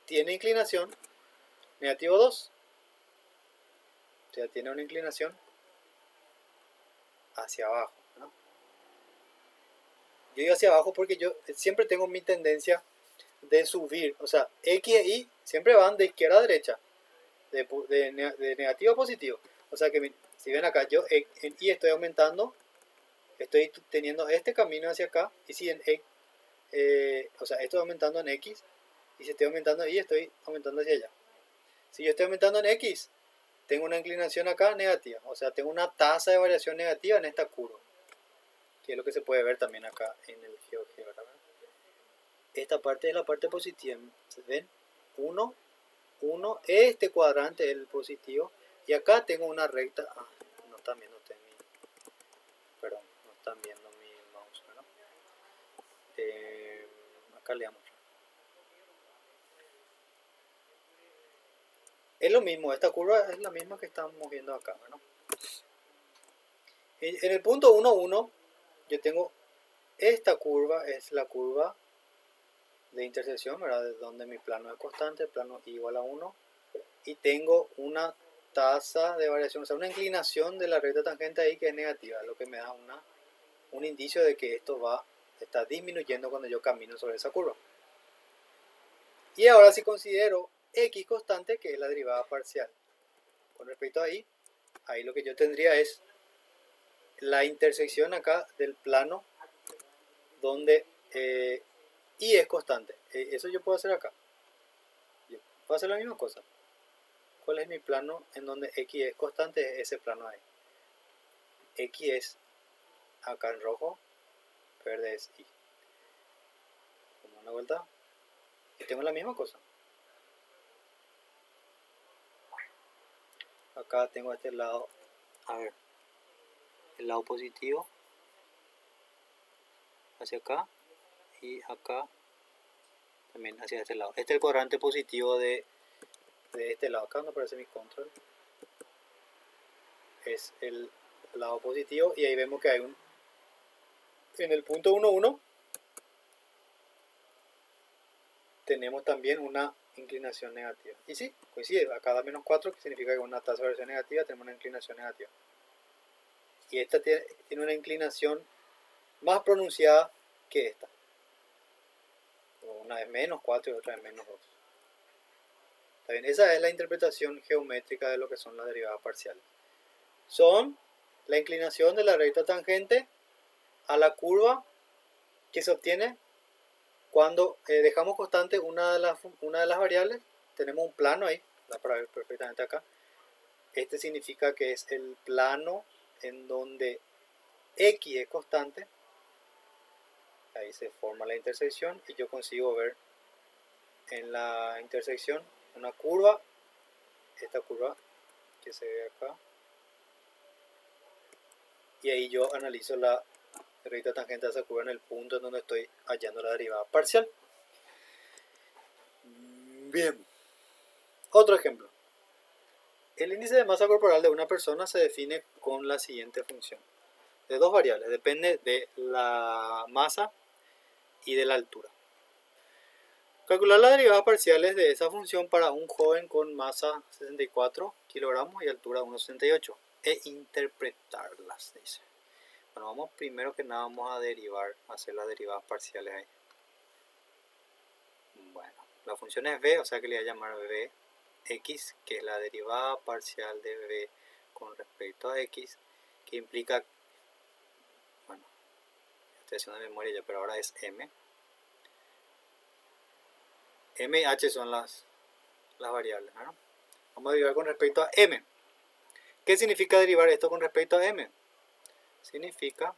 tiene inclinación negativo 2. O sea, tiene una inclinación hacia abajo, ¿no? Yo digo hacia abajo porque yo siempre tengo mi tendencia de subir. O sea, X e Y siempre van de izquierda a derecha. De negativo a positivo. O sea que si ven acá, yo en Y estoy aumentando. Estoy teniendo este camino hacia acá. Y si en o sea, estoy aumentando en X. Y si estoy aumentando en Y, estoy aumentando hacia allá. Si yo estoy aumentando en X, tengo una inclinación acá negativa. O sea, tengo una tasa de variación negativa en esta curva. Que es lo que se puede ver también acá en el GeoGebra. Esta parte es la parte positiva. ¿Ven? 1, 1. Este cuadrante es el positivo. Y acá tengo una recta. Ah, no están viendo ustedes perdón, no están viendo mi mouse, ¿no? Acá le damos. Es lo mismo, esta curva es la misma que estamos viendo acá, ¿no? En el punto 1, 1, yo tengo esta curva, es la curva de intersección, ¿verdad? De donde mi plano es constante, el plano igual a 1. Y tengo una tasa de variación, o sea, una inclinación de la recta tangente ahí que es negativa, lo que me da un indicio de que esto está disminuyendo cuando yo camino sobre esa curva. Y ahora si considero x constante, que es la derivada parcial con respecto a y, ahí lo que yo tendría es la intersección acá del plano donde y es constante. Eso yo puedo hacer acá. Yo puedo hacer la misma cosa. ¿Cuál es mi plano en donde x es constante? Es ese plano ahí. X es acá en rojo, verde es y. Como una vuelta. Y tengo la misma cosa. Acá tengo este lado, a ver, el lado positivo hacia acá y acá también hacia este lado. Este es el cuadrante positivo de este lado. Acá no aparece mi control. Es el lado positivo y ahí vemos que hay en el punto 1, 1 tenemos también una inclinación negativa. Y sí, coincide, acá da menos 4, que significa que con una tasa de variación negativa tenemos una inclinación negativa. Y esta tiene una inclinación más pronunciada que esta. Una es menos 4 y otra es menos 2. ¿Está bien? Esa es la interpretación geométrica de lo que son las derivadas parciales. Son la inclinación de la recta tangente a la curva que se obtiene cuando dejamos constante una de las variables. Tenemos un plano ahí, da para ver perfectamente acá. Este significa que es el plano en donde x es constante. Ahí se forma la intersección y yo consigo ver en la intersección una curva, esta curva que se ve acá, y ahí yo analizo la recta tangente a esa curva en el punto en donde estoy hallando la derivada parcial. Bien, otro ejemplo. El índice de masa corporal de una persona se define con la siguiente función. De dos variables, depende de la masa y de la altura. Calcular las derivadas parciales de esa función para un joven con masa 64 kilogramos y altura 1,68 e interpretarlas, dice. Bueno, vamos primero que nada vamos a hacer las derivadas parciales ahí. Bueno, la función es b, o sea que le voy a llamar bx, que es la derivada parcial de b con respecto a x, que implica, bueno, estoy haciendo de memoria ya, pero ahora es m. M y h son las variables, ¿no? Vamos a derivar con respecto a m. ¿Qué significa derivar esto con respecto a m? Significa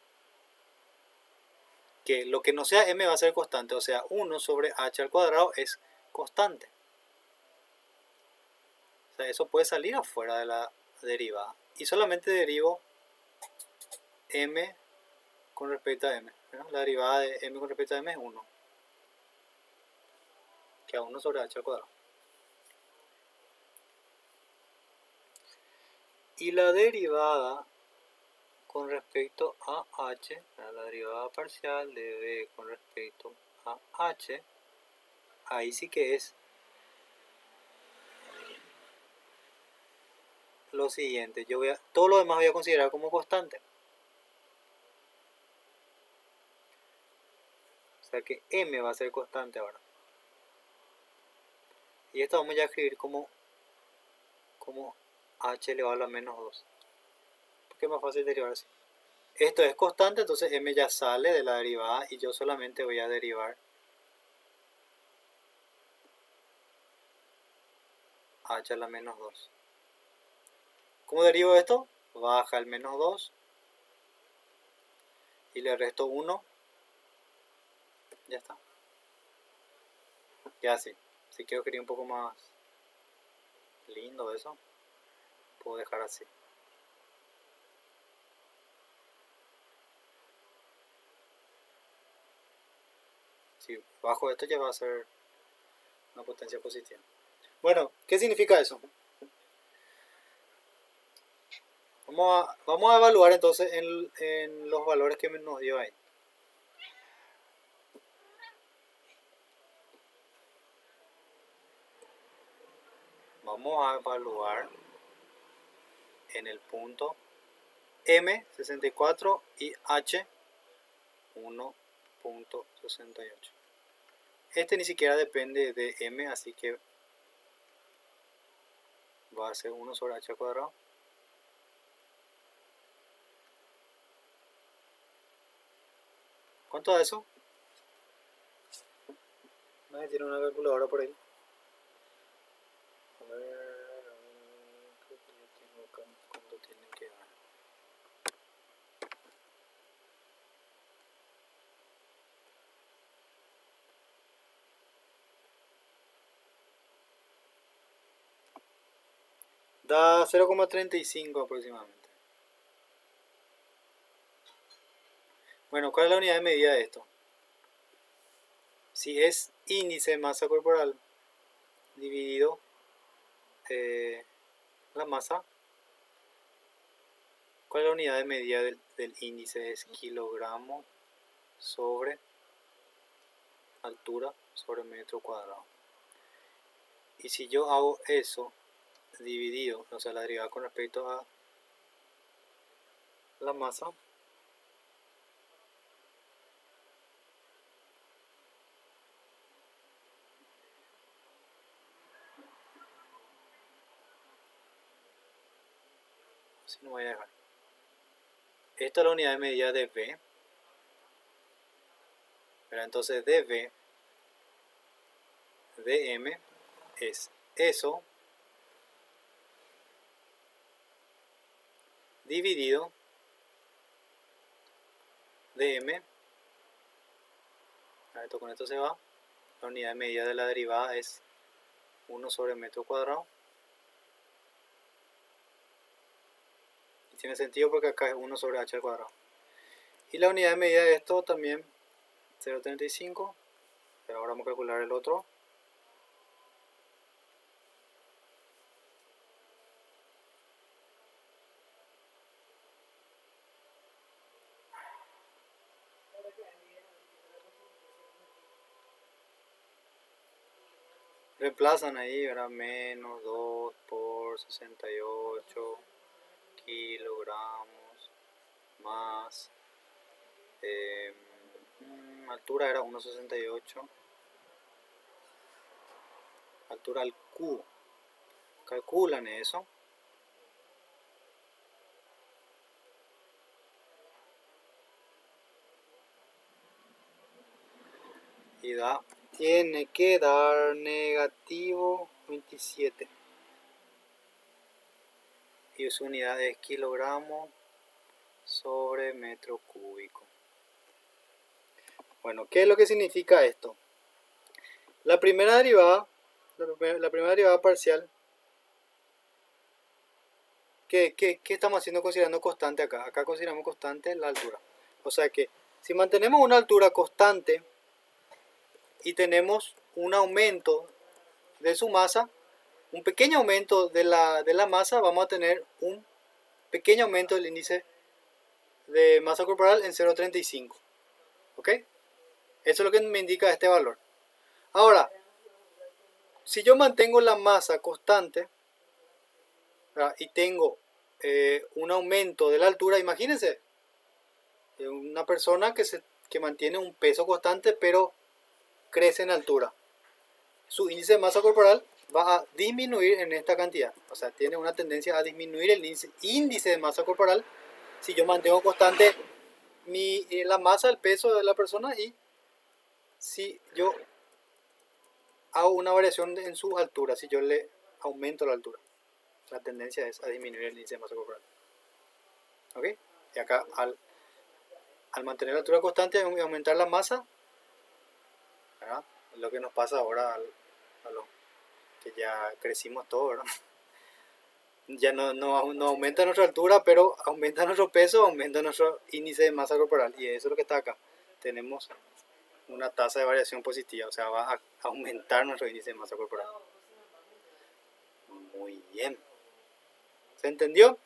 que lo que no sea m va a ser constante, o sea 1 sobre h al cuadrado es constante. O sea, eso puede salir afuera de la derivada. Y solamente derivo m con respecto a m, ¿no? La derivada de m con respecto a m es 1. Queda 1 sobre h al cuadrado. Y la derivada con respecto a h, la derivada parcial de b con respecto a h, ahí sí que es lo siguiente. Todo lo demás voy a considerar como constante. O sea que m va a ser constante ahora. Y esto vamos ya a escribir como h elevado a la menos 2. Porque es más fácil derivar así. Esto es constante, entonces m ya sale de la derivada y yo solamente voy a derivar h a la menos 2. ¿Cómo derivo esto? Baja el menos 2 y le resto 1. Ya está. Ya así. Si quiero querer un poco más lindo eso, puedo dejar así. Si bajo esto ya va a ser una potencia positiva. Bueno, ¿qué significa eso? Vamos a evaluar entonces en los valores que nos dio ahí. Vamos a evaluar en el punto M 64 y H 1.68. Este ni siquiera depende de M, así que va a ser 1 sobre H al cuadrado. ¿Cuánto da eso? Nadie tiene una calculadora por ahí. A ver, ¿qué tengo acá? ¿Cuánto tiene que dar? Da 0,35 aproximadamente. Bueno, ¿cuál es la unidad de medida de esto? Si es índice de masa corporal dividido la masa, ¿cuál es la unidad de medida del índice? Es kilogramo sobre altura sobre metro cuadrado. Y si yo hago eso dividido, o sea, la derivada con respecto a la masa, así no voy a dejar. Esta es la unidad de medida de V. Pero entonces dV dm es eso dividido dm. Esto con esto se va. La unidad de medida de la derivada es 1 sobre metro cuadrado. Y tiene sentido porque acá es 1 sobre h al cuadrado. Y la unidad de medida de esto también 0,35. Pero ahora vamos a calcular el otro. Reemplazan ahí, ¿verdad? Menos 2 por 68 kilogramos más altura era 1,68, altura al cubo. Calculan eso. Y tiene que dar negativo 27. Y su unidad es kilogramo sobre metro cúbico. Bueno, ¿qué es lo que significa esto? La primera derivada parcial, ¿qué estamos haciendo considerando constante acá? Acá consideramos constante la altura. O sea que si mantenemos una altura constante y tenemos un aumento de su masa, un pequeño aumento de la masa, vamos a tener un pequeño aumento del índice de masa corporal en 0,35. ¿Ok? Eso es lo que me indica este valor. Ahora, si yo mantengo la masa constante, ¿verdad? Y tengo un aumento de la altura, imagínense, una persona que mantiene un peso constante pero crece en altura. Su índice de masa corporal va a disminuir en esta cantidad. O sea, tiene una tendencia a disminuir el índice de masa corporal si yo mantengo constante la masa, el peso de la persona, y si yo hago una variación en su altura, si yo le aumento la altura. La tendencia es a disminuir el índice de masa corporal. ¿Ok? Y acá al mantener la altura constante y aumentar la masa, ¿verdad? Es lo que nos pasa ahora a lo que ya crecimos todos, ¿verdad? Ya no aumenta nuestra altura, pero aumenta nuestro peso, aumenta nuestro índice de masa corporal. Y eso es lo que está acá. Tenemos una tasa de variación positiva, o sea, va a aumentar nuestro índice de masa corporal. Muy bien. ¿Se entendió?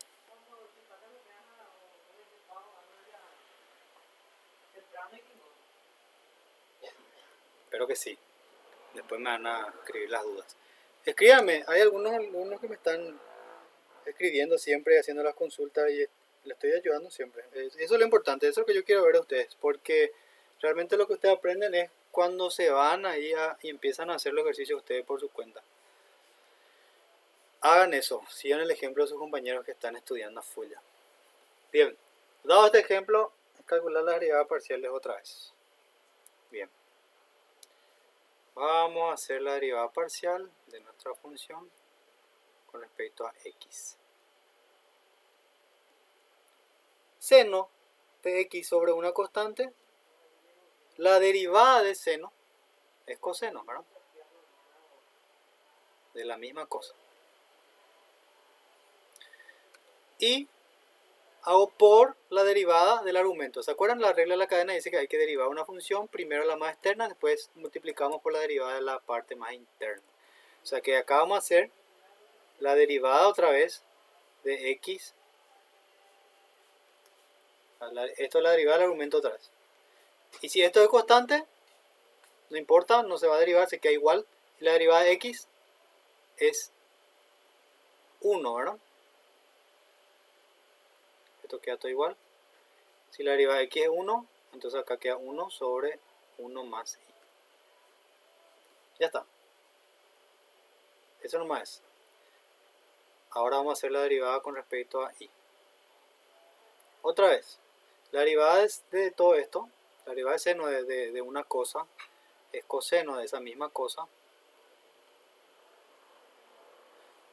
Espero que sí. Después me van a escribir las dudas. Escríbanme, hay algunos que me están escribiendo siempre, haciendo las consultas, y les estoy ayudando siempre. Eso es lo importante, eso es lo que yo quiero ver de ustedes, porque realmente lo que ustedes aprenden es cuando se van ahí y empiezan a hacer los ejercicios ustedes por su cuenta. Hagan eso, sigan el ejemplo de sus compañeros que están estudiando a full ya. Bien, dado este ejemplo, calcular las derivadas parciales otra vez. Bien. Vamos a hacer la derivada parcial de nuestra función con respecto a x. Seno de x sobre una constante, la derivada de seno es coseno, ¿verdad? De la misma cosa. Y hago por la derivada del argumento. ¿Se acuerdan? La regla de la cadena dice que hay que derivar una función, primero la más externa, después multiplicamos por la derivada de la parte más interna. O sea que acá vamos a hacer la derivada otra vez de x. Esto es la derivada del argumento otra vez. Y si esto es constante, no importa, no se va a derivar, se queda igual. Y la derivada de x es 1, ¿verdad? Esto queda todo igual. Si la derivada de x es 1, entonces acá queda 1 sobre 1 más y. Ya está. Eso nomás es. Ahora vamos a hacer la derivada con respecto a y. Otra vez. La derivada de todo esto, la derivada de seno de una cosa, es coseno de esa misma cosa,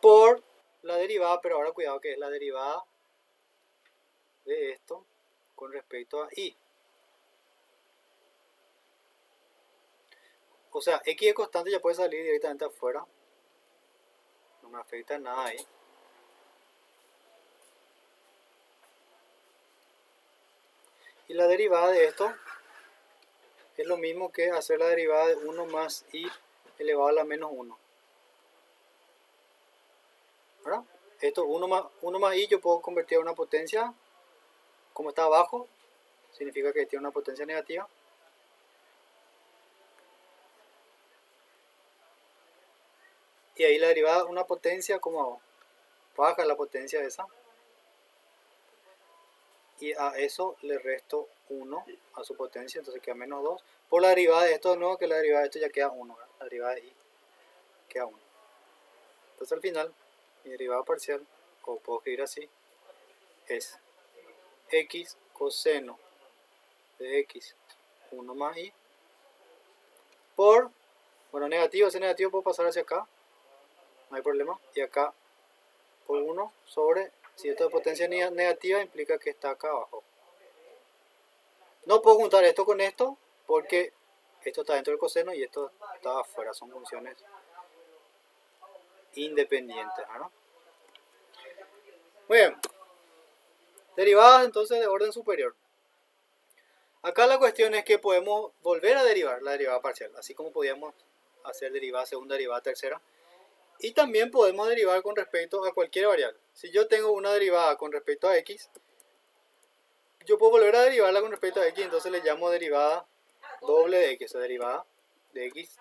por la derivada, pero ahora cuidado que es la derivada de esto con respecto a y. O sea, x es constante, ya puede salir directamente afuera. No me afecta nada ahí. Y la derivada de esto es lo mismo que hacer la derivada de 1 más i elevado a la menos 1. ¿Verdad? Esto 1 más i yo puedo convertir a una potencia, como está abajo, significa que tiene una potencia negativa. Y ahí la derivada de una potencia, como baja la potencia esa. Y a eso le resto 1 a su potencia, entonces queda menos 2. Por la derivada de esto de nuevo, que la derivada de esto ya queda 1, ¿verdad? La derivada de i queda 1. Entonces al final, mi derivada parcial, o puedo escribir así, es x coseno de x 1 más i por, bueno, negativo, ese negativo puedo pasar hacia acá, no hay problema, y acá por 1 sobre, si esto de potencia negativa implica que está acá abajo. No puedo juntar esto con esto porque esto está dentro del coseno y esto está afuera, son funciones independientes, ¿no? Muy bien, derivadas entonces de orden superior. Acá la cuestión es que podemos volver a derivar la derivada parcial, así como podíamos hacer derivada segunda, derivada tercera. Y también podemos derivar con respecto a cualquier variable. Si yo tengo una derivada con respecto a x, yo puedo volver a derivarla con respecto a x, entonces le llamo derivada doble de x, o derivada de x.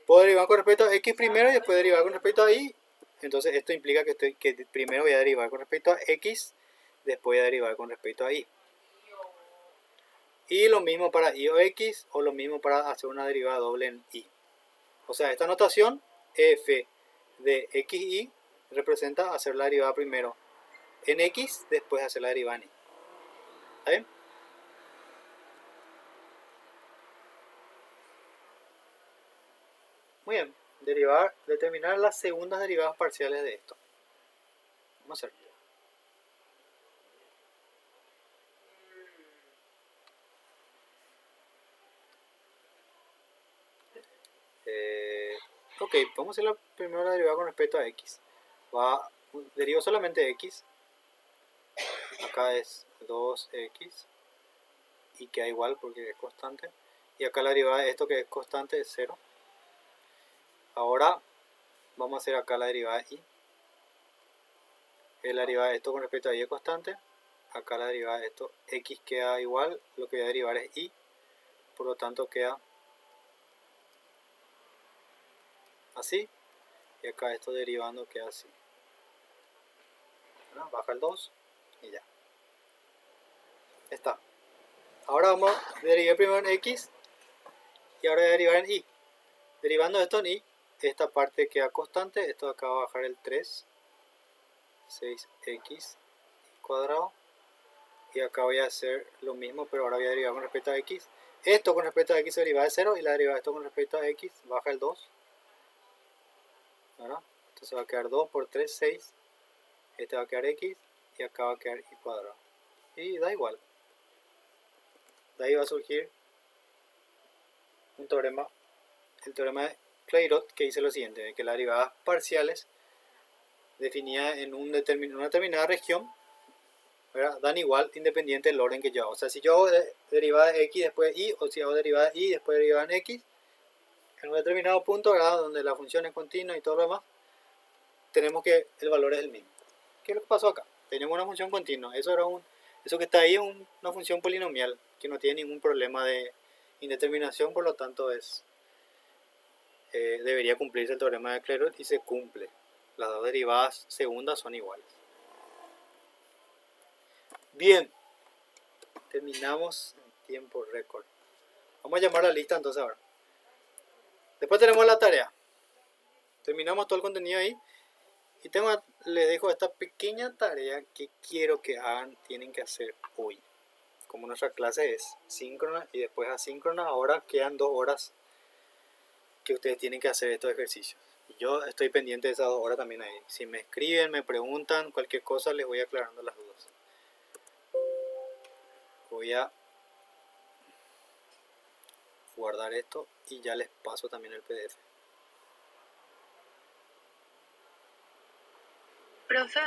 Puedo derivar con respecto a x primero y después derivar con respecto a y. Entonces esto implica que primero voy a derivar con respecto a x, después voy a derivar con respecto a y. Y lo mismo para y o x, o lo mismo para hacer una derivada doble en y. O sea, esta notación f de x y representa hacer la derivada primero en x, después hacer la derivada en y. ¿Está bien? Muy bien, determinar las segundas derivadas parciales de esto. Vamos a hacer. Ok, vamos a hacer primero la derivada con respecto a x. Derivo solamente x. Acá es 2x. Y queda igual porque es constante. Y acá la derivada de esto que es constante es 0. Ahora vamos a hacer acá la derivada de y. La derivada de esto con respecto a y es constante. Acá la derivada de esto, x queda igual. Lo que voy a derivar es y. Por lo tanto queda así. Y acá esto derivando queda así. Baja el 2 y ya. Está. Ahora vamos a derivar primero en x y ahora voy a derivar en y. Derivando esto en y, esta parte queda constante. Esto de acá va a bajar el 3, 6x cuadrado. Y acá voy a hacer lo mismo, pero ahora voy a derivar con respecto a x. Esto con respecto a x se deriva de 0 y la derivada de esto con respecto a x baja el 2. ¿Verdad? Entonces va a quedar 2 por 3, 6. Este va a quedar x y acá va a quedar y cuadrado. Y da igual. De ahí va a surgir un teorema, el teorema de Clairaut, que dice lo siguiente, que las derivadas parciales definidas en una determinada región, ¿verdad?, dan igual independiente del orden que yo hago. O sea, si yo hago derivada de x después de y, o si hago derivada de y después de derivada en x, en un determinado punto, ¿verdad?, donde la función es continua y todo lo demás, tenemos que el valor es el mismo. ¿Qué es lo que pasó acá? Tenemos una función continua. Eso que está ahí es una función polinomial que no tiene ningún problema de indeterminación, por lo tanto debería cumplirse el teorema de Clairaut y se cumple. Las dos derivadas segundas son iguales. Bien, terminamos en tiempo récord. Vamos a llamar la lista entonces ahora. Después tenemos la tarea. Terminamos todo el contenido ahí. Y les dejo esta pequeña tarea que quiero que hagan, tienen que hacer hoy. Como nuestra clase es síncrona y después asíncrona, ahora quedan 2 horas que ustedes tienen que hacer estos ejercicios. Y yo estoy pendiente de esas 2 horas también ahí. Si me escriben, me preguntan, cualquier cosa, les voy aclarando las dudas. Voy a guardar esto y ya les paso también el PDF. Profe,